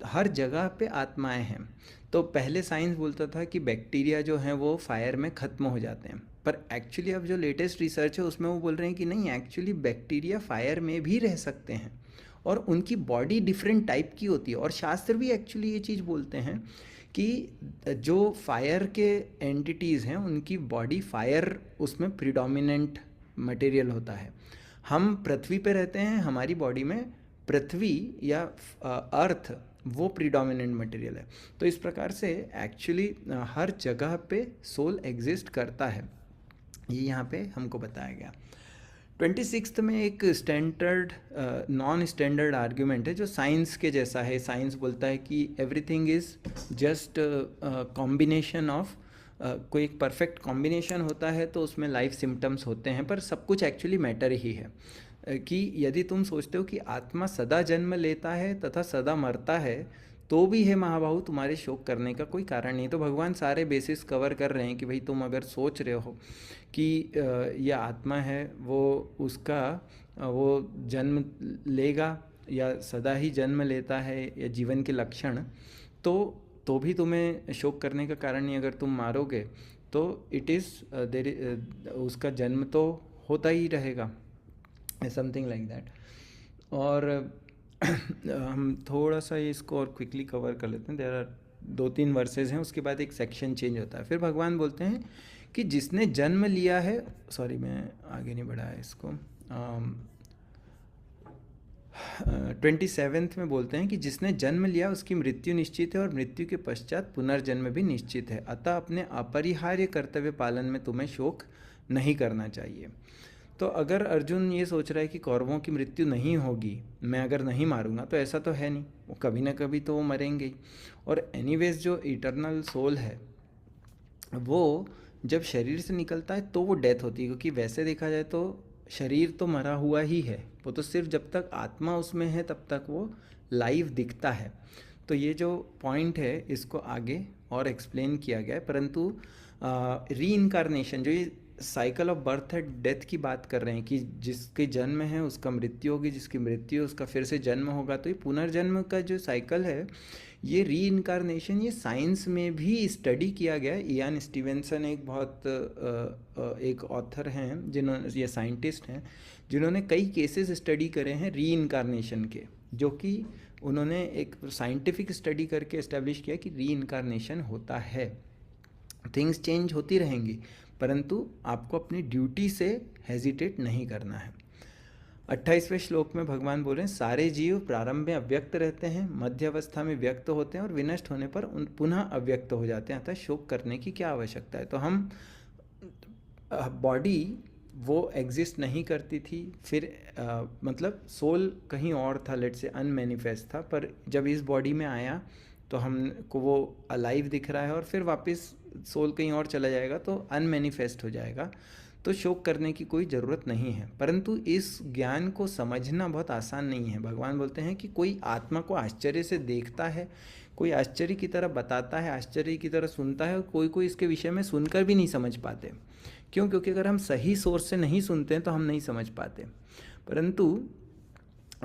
हर जगह पे आत्माएं हैं। तो पहले साइंस बोलता था कि बैक्टीरिया जो हैं वो फायर में ख़त्म हो जाते हैं, पर एक्चुअली अब जो लेटेस्ट रिसर्च है उसमें वो बोल रहे हैं कि नहीं, एक्चुअली बैक्टीरिया फायर में भी रह सकते हैं और उनकी बॉडी डिफरेंट टाइप की होती है। और शास्त्र भी एक्चुअली ये चीज़ बोलते हैं कि जो फायर के एंटिटीज़ हैं उनकी बॉडी फायर उसमें प्रिडोमिनेंट मटेरियल होता है। हम पृथ्वी पे रहते हैं, हमारी बॉडी में पृथ्वी या अर्थ वो प्रिडोमिनेंट मटेरियल है। तो इस प्रकार से एक्चुअली हर जगह पे सोल एग्जिस्ट करता है, ये यहाँ पे हमको बताया गया। 26th में एक स्टैंडर्ड नॉन स्टैंडर्ड आर्ग्यूमेंट है जो साइंस के जैसा है। साइंस बोलता है कि everything is just combination of, कोई एक परफेक्ट कॉम्बिनेशन होता है तो उसमें लाइफ सिम्टम्स होते हैं, पर सब कुछ एक्चुअली मैटर ही है। कि यदि तुम सोचते हो कि आत्मा सदा जन्म लेता है तथा सदा मरता है, तो भी है महाबाहु तुम्हारे शोक करने का कोई कारण नहीं। तो भगवान सारे बेसिस कवर कर रहे हैं कि भाई तुम अगर सोच रहे हो कि यह आत्मा है वो उसका वो जन्म लेगा या सदा ही जन्म लेता है या जीवन के लक्षण, तो भी तुम्हें शोक करने का कारण नहीं। अगर तुम मारोगे तो इट इज़ उसका जन्म तो होता ही रहेगा, समथिंग लाइक दैट। और हम थोड़ा सा इसको और क्विकली कवर कर लेते हैं। देयर आर 2-3 वर्सेस हैं, उसके बाद एक सेक्शन चेंज होता है। फिर भगवान बोलते हैं कि जिसने जन्म लिया है, सॉरी मैं आगे नहीं बढ़ाया इसको, 27th में बोलते हैं कि जिसने जन्म लिया उसकी मृत्यु निश्चित है और मृत्यु के पश्चात पुनर्जन्म भी निश्चित है, अतः अपने अपरिहार्य कर्तव्य पालन में तुम्हें शोक नहीं करना चाहिए। तो अगर अर्जुन ये सोच रहा है कि कौरवों की मृत्यु नहीं होगी, मैं अगर नहीं मारूंगा, तो ऐसा तो है नहीं, वो कभी ना कभी तो वो मरेंगे ही। और एनीवेज जो इटर्नल सोल है वो जब शरीर से निकलता है तो वो डेथ होती है, क्योंकि वैसे देखा जाए तो शरीर तो मरा हुआ ही है, वो तो सिर्फ जब तक आत्मा उसमें है तब तक वो लाइव दिखता है। तो ये जो पॉइंट है इसको आगे और एक्सप्लेन किया गया है। परंतु री इनकारनेशन, जो ये cycle of birth and death की बात कर रहे हैं कि जिसके जन्म है उसका मृत्यु होगी, जिसकी मृत्यु है उसका फिर से जन्म होगा, तो ये पुनर्जन्म का जो साइकिल है, ये री इनकारनेशन, ये साइंस में भी स्टडी किया गया है। इयान स्टीवेंसन एक बहुत एक ऑथर हैं जिन्होंने, ये साइंटिस्ट हैं जिन्होंने कई केसेस स्टडी करे हैं री इनकारनेशन के, जो कि उन्होंने एक साइंटिफिक स्टडी करके इस्टेब्लिश किया कि री इनकारनेशन होता है। थिंग्स चेंज होती रहेंगी, परंतु आपको अपनी ड्यूटी से हेजिटेट नहीं करना है। 28वें श्लोक में भगवान बोल रहे हैं, सारे जीव प्रारंभ में अव्यक्त रहते हैं, मध्य अवस्था में व्यक्त होते हैं और विनष्ट होने पर पुनः अव्यक्त हो जाते हैं, अतः शोक करने की क्या आवश्यकता है। तो हम बॉडी वो एग्जिस्ट नहीं करती थी, फिर मतलब सोल कहीं और था, लेट से अनमैनिफेस्ट था, पर जब इस बॉडी में आया तो हमको वो अलाइव दिख रहा है और फिर वापस सोल कहीं और चला जाएगा तो अनमैनिफेस्ट हो जाएगा। तो शोक करने की कोई ज़रूरत नहीं है। परंतु इस ज्ञान को समझना बहुत आसान नहीं है। भगवान बोलते हैं कि कोई आत्मा को आश्चर्य से देखता है, कोई आश्चर्य की तरह बताता है, आश्चर्य की तरह सुनता है, और कोई इसके विषय में सुनकर भी नहीं समझ पाते। क्यों? क्योंकि अगर हम सही सोर्स से नहीं सुनते हैं तो हम नहीं समझ पाते। परंतु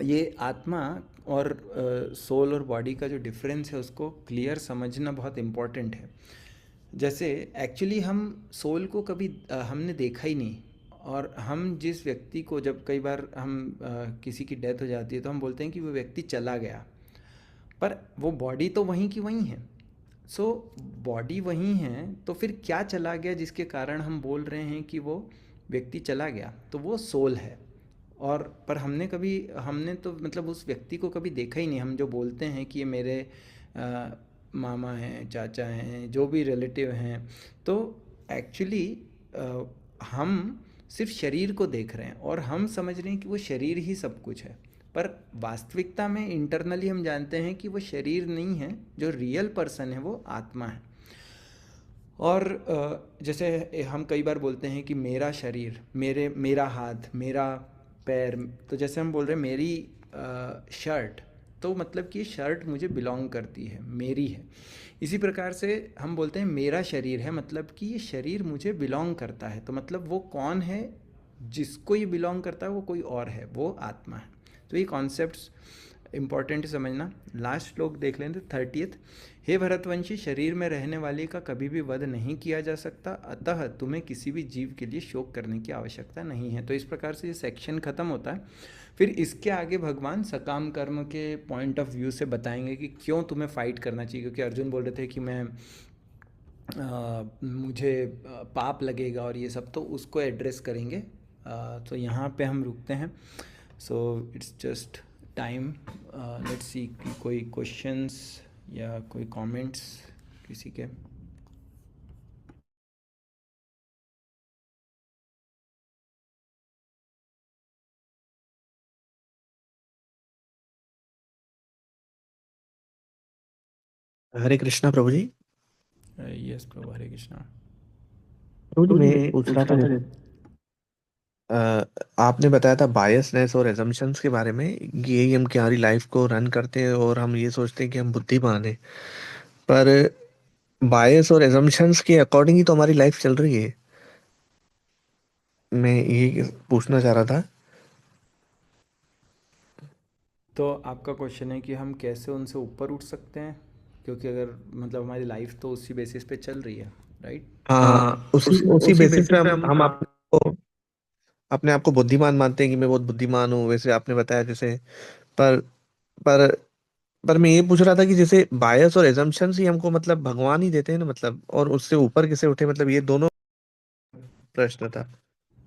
ये आत्मा और सोल और बॉडी का जो डिफरेंस है उसको क्लियर समझना बहुत इम्पॉर्टेंट है। जैसे एक्चुअली हम सोल को कभी हमने देखा ही नहीं, और हम जिस व्यक्ति को, जब कई बार हम किसी की डेथ हो जाती है तो हम बोलते हैं कि वो व्यक्ति चला गया, पर वो बॉडी तो वहीं की वहीं है। सो बॉडी वहीं है, तो फिर क्या चला गया जिसके कारण हम बोल रहे हैं कि वो व्यक्ति चला गया? तो वो सोल है। और पर हमने तो मतलब उस व्यक्ति को कभी देखा ही नहीं। हम जो बोलते हैं कि ये मेरे मामा हैं, चाचा हैं, जो भी रिलेटिव हैं, तो एक्चुअली हम सिर्फ शरीर को देख रहे हैं और हम समझ रहे हैं कि वो शरीर ही सब कुछ है। पर वास्तविकता में इंटरनली हम जानते हैं कि वो शरीर नहीं है, जो रियल पर्सन है वो आत्मा है। और जैसे हम कई बार बोलते हैं कि मेरा शरीर, मेरा हाथ, मेरा पैर, तो जैसे हम बोल रहे हैं मेरी शर्ट, तो मतलब कि ये शर्ट मुझे बिलोंग करती है, मेरी है। इसी प्रकार से हम बोलते हैं मेरा शरीर है, मतलब कि ये शरीर मुझे बिलोंग करता है, तो मतलब वो कौन है, जिसको ये बिलोंग करता है वो कोई और है, वो आत्मा है। तो ये कॉन्सेप्ट्स इंपॉर्टेंट समझना। लास्ट श्लोक देख लें 30th। हे भरतवंशी, शरीर में रहने वाले का कभी भी वध नहीं किया जा सकता, अतः तुम्हें किसी भी जीव के लिए शोक करने की आवश्यकता नहीं है। तो इस प्रकार से ये सेक्शन खत्म होता है। फिर इसके आगे भगवान सकाम कर्म के पॉइंट ऑफ व्यू से बताएंगे कि क्यों तुम्हें फाइट करना चाहिए, क्योंकि अर्जुन बोल रहे थे कि मैं मुझे पाप लगेगा और ये सब, तो उसको एड्रेस करेंगे। तो यहाँ पे हम रुकते हैं। So it's just time, let's see कि कोई क्वेश्चंस या कोई कमेंट्स किसी के। हरे कृष्णा प्रभु जी। यस प्रभु, हरे कृष्णा। प्रभु जी तो मैं मैं पूछ रहा पूछ था रहा था जैसे आपने बताया था बायसनेस और एजम्पशंस के बारे में, कि यही हम हमारी लाइफ को रन करते हैं और हम ये सोचते हैं कि हम बुद्धिमान हैं। पर बायस और एजम्पशंस के अकॉर्डिंग ही तो हमारी लाइफ चल रही है। मैं ये पूछना चाह रहा था। तो आपका क्वेश्चन है कि हम कैसे उनसे ऊपर उठ सकते हैं, क्योंकि अगर मतलब हमारी लाइफ तो उसी बेसिस पे चल रही है, राइट। हाँ, हाँ, उसी उसी उसी उसी बेसिस पे बेसिस पे हम अपने आप को बुद्धिमान मानते हैं कि मैं बहुत बुद्धिमान हूँ, वैसे आपने बताया जैसे। पर पर पर मैं ये पूछ रहा था कि जैसे बायस और एजम्पशंस ही हमको मतलब भगवान ही देते हैं ना, मतलब, और उससे ऊपर कैसे उठे, मतलब ये दोनों प्रश्न था।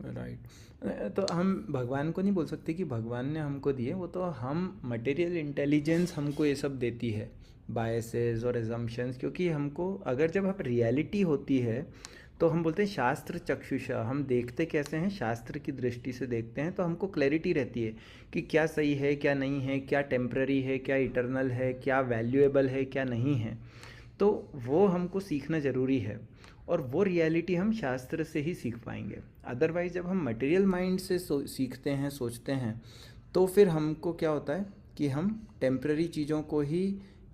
राइट। तो हम भगवान को नहीं बोल सकते कि भगवान ने हमको दिए, वो तो हम मटेरियल इंटेलिजेंस हमको ये सब देती है, बायसेस और एजम्पशंस। क्योंकि हमको अगर जब हम रियलिटी होती है तो हम बोलते हैं शास्त्र चक्षुषा, हम देखते कैसे हैं, शास्त्र की दृष्टि से देखते हैं, तो हमको क्लैरिटी रहती है कि क्या सही है क्या नहीं है, क्या टेम्पररी है क्या इटर्नल है, क्या वैल्यूएबल है क्या नहीं है। तो वो हमको सीखना ज़रूरी है, और वो रियलिटी हम शास्त्र से ही सीख पाएंगे। अदरवाइज जब हम मटेरियल माइंड से सीखते हैं, सोचते हैं, तो फिर हमको क्या होता है कि हम टेम्प्ररी चीज़ों को ही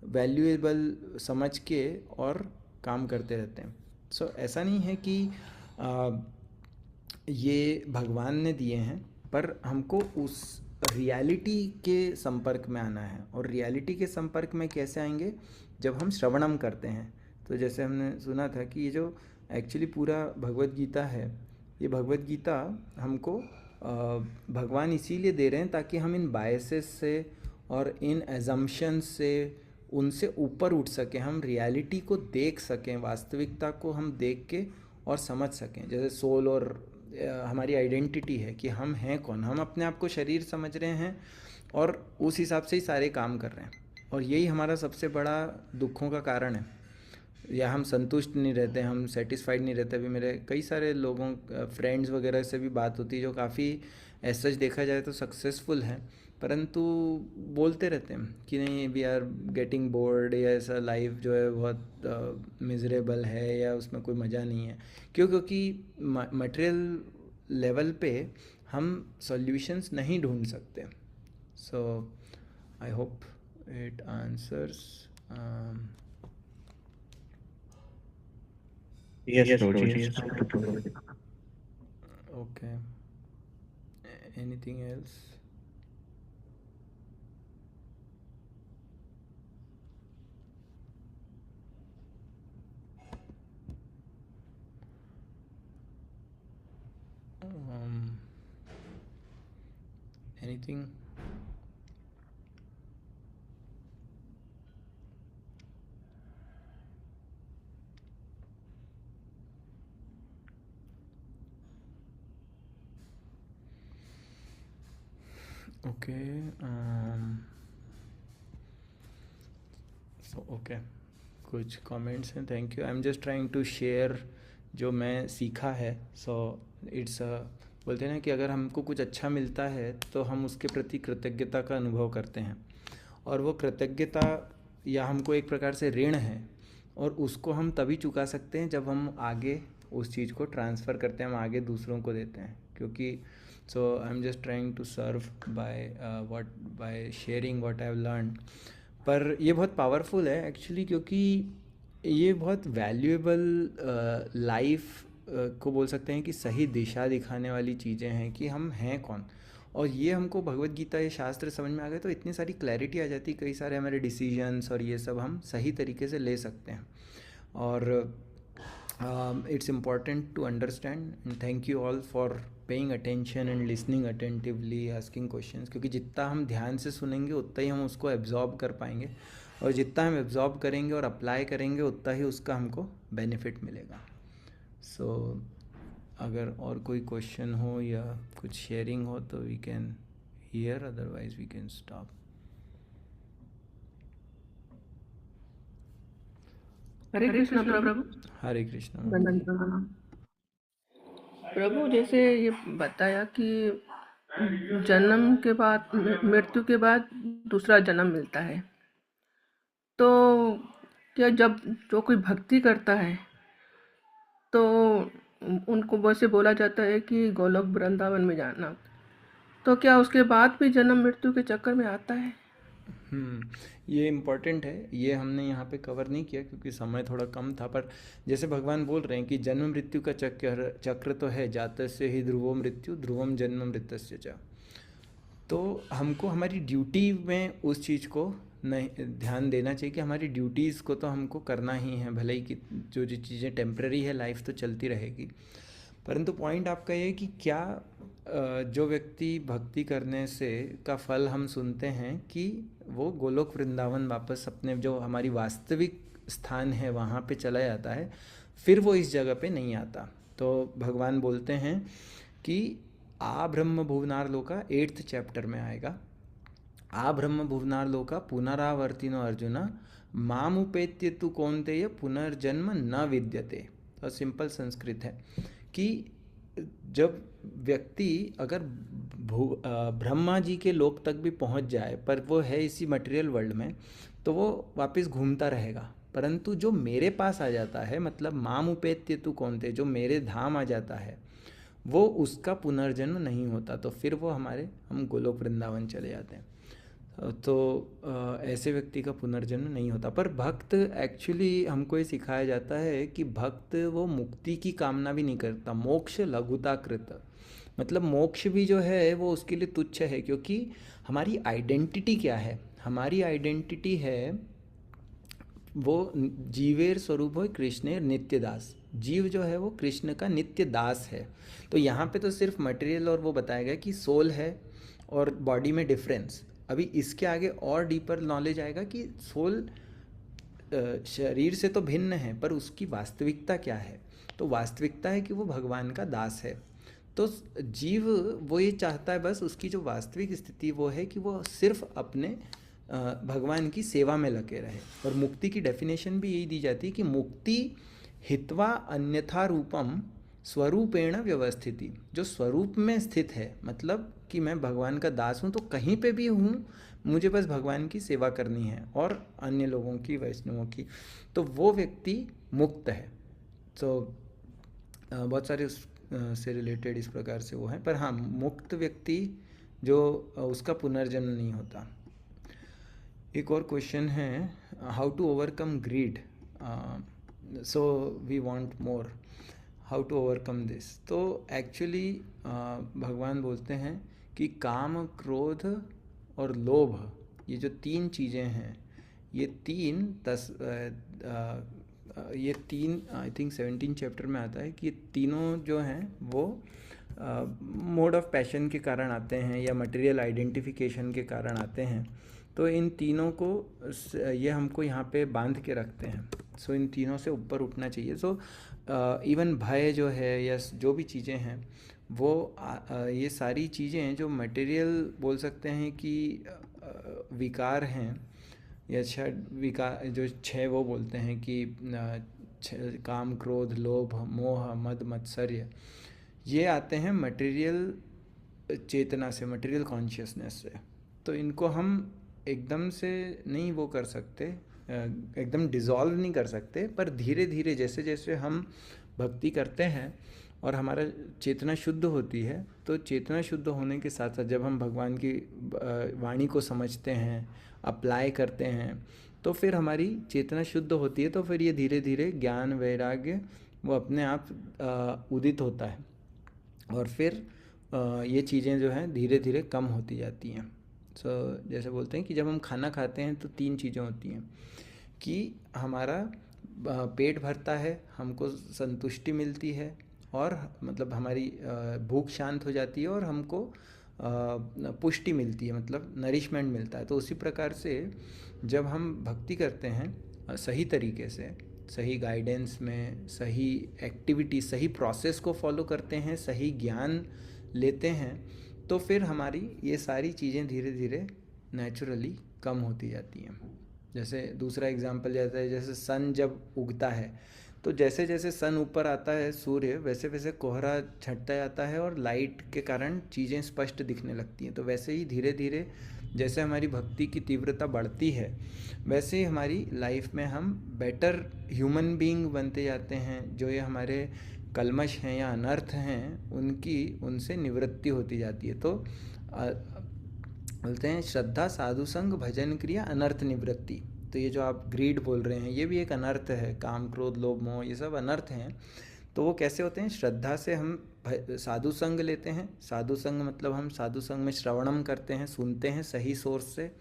वैल्यूएबल समझ के और काम करते रहते हैं। सो ऐसा नहीं है कि आ, ये भगवान ने दिए हैं, पर हमको उस रियलिटी के संपर्क में आना है। और रियलिटी के संपर्क में कैसे आएंगे, जब हम श्रवणम करते हैं। तो जैसे हमने सुना था कि ये जो एक्चुअली पूरा भगवत गीता है, ये भगवत गीता हमको भगवान इसीलिए दे रहे हैं ताकि हम इन बायसेस से और इन एजम्पशंस से उनसे ऊपर उठ सकें, हम रियलिटी को देख सकें, वास्तविकता को हम देख के और समझ सकें। जैसे सोल और हमारी आइडेंटिटी है कि हम हैं कौन, हम अपने आप को शरीर समझ रहे हैं और उस हिसाब से ही सारे काम कर रहे हैं। और यही हमारा सबसे बड़ा दुखों का कारण है, या हम संतुष्ट नहीं रहते, हम सेटिस्फाइड नहीं रहते। अभी मेरे कई सारे लोगों, फ्रेंड्स वगैरह से भी बात होती है जो काफ़ी ऐसा देखा जाए तो सक्सेसफुल हैं, परंतु बोलते रहते हैं कि नहीं वी आर गेटिंग बोर्ड, या ऐसा लाइफ जो है बहुत मिजरेबल है, या उसमें कोई मज़ा नहीं है। क्यों? क्योंकि मटेरियल लेवल पे हम सॉल्यूशंस नहीं ढूंढ सकते। सो I hope it answers. Yes Yes, Prabhu ji, Prabhuji, yes. yes, Prabhuji. Okay. Anything else? Um, anything? Okay. So okay. कुछ कमेंट्स हैं, thank you. I am just trying to share जो मैं सीखा है। सो इट्स बोलते हैं ना कि अगर हमको कुछ अच्छा मिलता है तो हम उसके प्रति कृतज्ञता का अनुभव करते हैं, और वो कृतज्ञता या हमको एक प्रकार से ऋण है, और उसको हम तभी चुका सकते हैं जब हम आगे उस चीज़ को ट्रांसफ़र करते हैं, हम आगे दूसरों को देते हैं। क्योंकि सो आई am just trying to serve by sharing what I have learn. पर ये बहुत पावरफुल है एक्चुअली, क्योंकि ये बहुत वैल्यूएबल लाइफ को बोल सकते हैं कि सही दिशा दिखाने वाली चीज़ें हैं कि हम हैं कौन। और ये हमको भगवत गीता, ये शास्त्र समझ में आ गए तो इतनी सारी क्लैरिटी आ जाती है, कई सारे हमारे डिसीजंस और ये सब हम सही तरीके से ले सकते हैं। और it's important to understand, and thank you all for paying attention and listening attentively, asking questions, क्योंकि जितना हम ध्यान से सुनेंगे उतना ही हम उसको एब्जॉर्ब कर पाएंगे, और जितना हम एब्जॉर्ब करेंगे और अप्लाई करेंगे उतना ही उसका हमको बेनिफिट मिलेगा। सो अगर और कोई क्वेश्चन हो या कुछ शेयरिंग हो तो we can hear, otherwise we can stop. हरे कृष्णा प्रभु। हरे कृष्णा। दंडवत प्रणाम। प्रभु, जैसे ये बताया कि जन्म के बाद, मृत्यु के बाद दूसरा जन्म मिलता है, तो क्या जब जो कोई भक्ति करता है तो उनको वैसे बोला जाता है कि गोलोक वृंदावन में जाना, तो क्या उसके बाद भी जन्म मृत्यु के चक्कर में आता है? ये इम्पॉर्टेंट है, ये हमने यहाँ पे कवर नहीं किया क्योंकि समय थोड़ा कम था। पर जैसे भगवान बोल रहे हैं कि जन्म मृत्यु का चक्र तो है, जातस्य ही ध्रुवो मृत्यु ध्रुवम जन्म मृतस्य च। तो हमको हमारी ड्यूटी में उस चीज़ को नहीं ध्यान देना चाहिए कि हमारी ड्यूटीज़ को तो हमको करना ही है, भले ही कि जो जो चीज़ें टेम्पररी है, लाइफ तो चलती रहेगी। परंतु पॉइंट आपका ये है कि क्या जो व्यक्ति भक्ति करने से का फल हम सुनते हैं कि वो गोलोक वृंदावन वापस अपने जो हमारी वास्तविक स्थान है वहाँ पे चला जाता है, फिर वो इस जगह पे नहीं आता। तो भगवान बोलते हैं कि आ ब्रह्म भुवनार लोका 8th चैप्टर में आएगा, आ ब्रह्म भुवनार लोका पुनरावर्तिनो अर्जुन मामुपेत्य तु कौन्तेय पुनर्जन्म न विद्यते। तो सिंपल संस्कृत है कि जब व्यक्ति अगर ब्रह्मा जी के लोक तक भी पहुंच जाए पर वो है इसी मटेरियल वर्ल्ड में, तो वो वापस घूमता रहेगा। परंतु जो मेरे पास आ जाता है, मतलब माम उपेत्य तु कौन्ते, जो मेरे धाम आ जाता है, वो उसका पुनर्जन्म नहीं होता, तो फिर वो हम गोलोक वृंदावन चले जाते हैं। तो ऐसे व्यक्ति का पुनर्जन्म नहीं होता। पर भक्त एक्चुअली हमको ये सिखाया जाता है कि भक्त वो मुक्ति की कामना भी नहीं करता, मोक्ष लघुता कृत, मतलब मोक्ष भी जो है वो उसके लिए तुच्छ है। क्योंकि हमारी आइडेंटिटी क्या है? हमारी आइडेंटिटी है वो जीवेर स्वरूप हो कृष्णेर नित्य दास। जीव जो है वो कृष्ण का नित्य दास है। तो यहाँ पे तो सिर्फ मटेरियल और वो बताया गया कि सोल है और बॉडी में डिफरेंस। अभी इसके आगे और डीपर नॉलेज आएगा कि सोल शरीर से तो भिन्न है, पर उसकी वास्तविकता क्या है? तो वास्तविकता है कि वो भगवान का दास है। तो जीव वो ये चाहता है, बस उसकी जो वास्तविक स्थिति वो है कि वो सिर्फ अपने भगवान की सेवा में लगे रहे। और मुक्ति की डेफिनेशन भी यही दी जाती है कि मुक्ति हित्वा अन्यथा रूपम स्वरूपेण व्यवस्थिति। जो स्वरूप में स्थित है, मतलब कि मैं भगवान का दास हूँ तो कहीं पे भी हूँ, मुझे बस भगवान की सेवा करनी है और अन्य लोगों की, वैष्णवों की, तो वो व्यक्ति मुक्त है। तो बहुत सारे से रिलेटेड इस प्रकार से वो हैं। पर हाँ, मुक्त व्यक्ति जो उसका पुनर्जन्म नहीं होता। एक और क्वेश्चन है, how to overcome greed, so we want more, how to overcome this. तो एक्चुअली भगवान बोलते हैं कि काम, क्रोध और लोभ, ये जो 3 चीज़ें हैं, ये तीन आई थिंक 17 चैप्टर में आता है कि ये तीनों जो हैं वो मोड ऑफ पैशन के कारण आते हैं या मटेरियल आइडेंटिफिकेशन के कारण आते हैं। तो इन तीनों को ये हमको यहाँ पे बांध के रखते हैं। सो इन तीनों से ऊपर उठना चाहिए। सो इवन भय जो है या जो भी चीज़ें हैं वो ये सारी चीज़ें जो मटेरियल बोल सकते हैं कि विकार हैं, या शायद विकार जो 6 वो बोलते हैं कि काम, क्रोध, लोभ, मोह, मद, मत्सर्य, ये आते हैं मटेरियल चेतना से, मटेरियल कॉन्शियसनेस से। तो इनको हम एकदम से नहीं वो कर सकते, एकदम डिज़ोल्व नहीं कर सकते, पर धीरे धीरे जैसे जैसे हम भक्ति करते हैं और हमारा चेतना शुद्ध होती है, तो चेतना शुद्ध होने के साथ साथ जब हम भगवान की वाणी को समझते हैं, अप्लाई करते हैं, तो फिर हमारी चेतना शुद्ध होती है। तो फिर ये धीरे धीरे ज्ञान वैराग्य वो अपने आप उदित होता है, और फिर ये चीज़ें जो हैं धीरे धीरे कम होती जाती हैं। जैसे बोलते हैं कि जब हम खाना खाते हैं तो 3 चीज़ें होती हैं कि हमारा पेट भरता है, हमको संतुष्टि मिलती है, और मतलब हमारी भूख शांत हो जाती है, और हमको पुष्टि मिलती है, मतलब नरिशमेंट मिलता है। तो उसी प्रकार से जब हम भक्ति करते हैं सही तरीके से, सही गाइडेंस में, सही एक्टिविटी, सही प्रोसेस को फॉलो करते हैं, सही ज्ञान लेते हैं, तो फिर हमारी ये सारी चीज़ें धीरे धीरे नेचुरली कम होती जाती हैं। जैसे दूसरा एग्जांपल जाता है, जैसे सन जब उगता है, तो जैसे जैसे सन ऊपर आता है सूर्य, वैसे वैसे कोहरा छंटता जाता है और लाइट के कारण चीज़ें स्पष्ट दिखने लगती हैं। तो वैसे ही धीरे धीरे जैसे हमारी भक्ति की तीव्रता बढ़ती है, वैसे ही हमारी लाइफ में हम बेटर ह्यूमन बीइंग बनते जाते हैं। जो ये हमारे कलमश हैं या अनर्थ हैं, उनसे निवृत्ति होती जाती है। तो बोलते हैं श्रद्धा, साधु संग, भजन क्रिया, अनर्थ निवृत्ति। तो ये जो आप ग्रीड बोल रहे हैं, ये भी एक अनर्थ है। काम, क्रोध, लोभ, मोह, ये सब अनर्थ हैं। तो वो कैसे होते हैं? श्रद्धा से हम साधु संग लेते हैं। साधु संग मतलब हम साधु संग में श्रवणम करते हैं, सुनते हैं सही सोर्स से,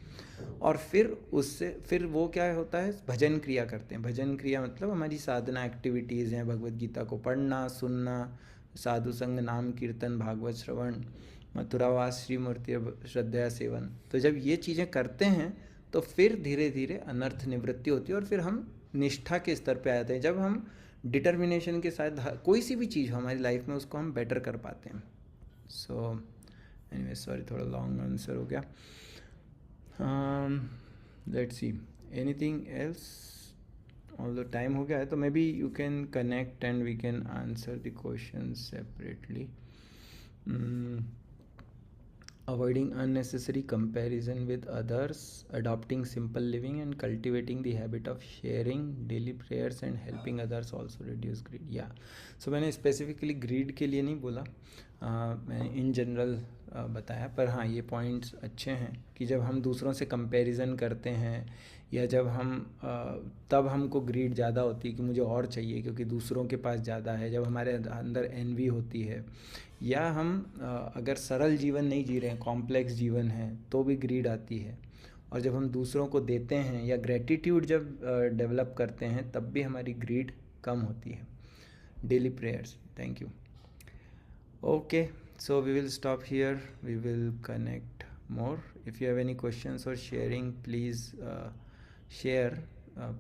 और फिर वो क्या होता है, भजन क्रिया करते हैं। भजन क्रिया मतलब हमारी साधना एक्टिविटीज़ हैं, भगवद गीता को पढ़ना, सुनना, साधु संग, नाम कीर्तन, भागवत श्रवण, मथुरावास, श्रीमूर्ति श्रद्धा सेवन। तो जब ये चीज़ें करते हैं तो फिर धीरे धीरे अनर्थ निवृत्ति होती है, और फिर हम निष्ठा के स्तर पे आ जाते हैं। जब हम डिटर्मिनेशन के साथ कोई सी भी चीज़ हो हमारी लाइफ में, उसको हम बेटर कर पाते हैं। सो एनीवे, सॉरी थोड़ा लॉन्ग आंसर हो गया। Let's see anything else. Although time हो गया है, तो maybe you can connect and we can answer the question separately. Avoiding unnecessary comparison with others, adopting simple living, and cultivating the habit of sharing daily prayers and helping others also reduce greed. Yeah, so मैंने specifically greed के लिए नहीं बोला, मैंने in general बताया। पर हाँ, ये पॉइंट्स अच्छे हैं कि जब हम दूसरों से कंपैरिजन करते हैं, या जब हम तब हमको ग्रीड ज़्यादा होती है कि मुझे और चाहिए क्योंकि दूसरों के पास ज़्यादा है। जब हमारे अंदर एनवी होती है, या हम अगर सरल जीवन नहीं जी रहे हैं, कॉम्प्लेक्स जीवन है, तो भी ग्रीड आती है। और जब हम दूसरों को देते हैं या ग्रेटिट्यूड जब डेवलप करते हैं, तब भी हमारी ग्रीड कम होती है। Daily prayers. Thank you. Okay, so we will stop here. We will connect more. If you have any questions or sharing, please share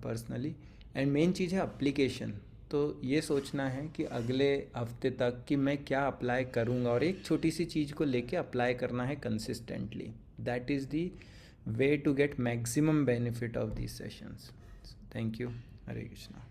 personally. And main चीज़ है अप्लीकेशन। तो ये सोचना है कि अगले हफ्ते तक कि मैं क्या अप्लाई करूँगा, और एक छोटी सी चीज़ को लेके अप्लाई करना है consistently. That is the way to get maximum benefit of these sessions. Thank you. Hare Krishna.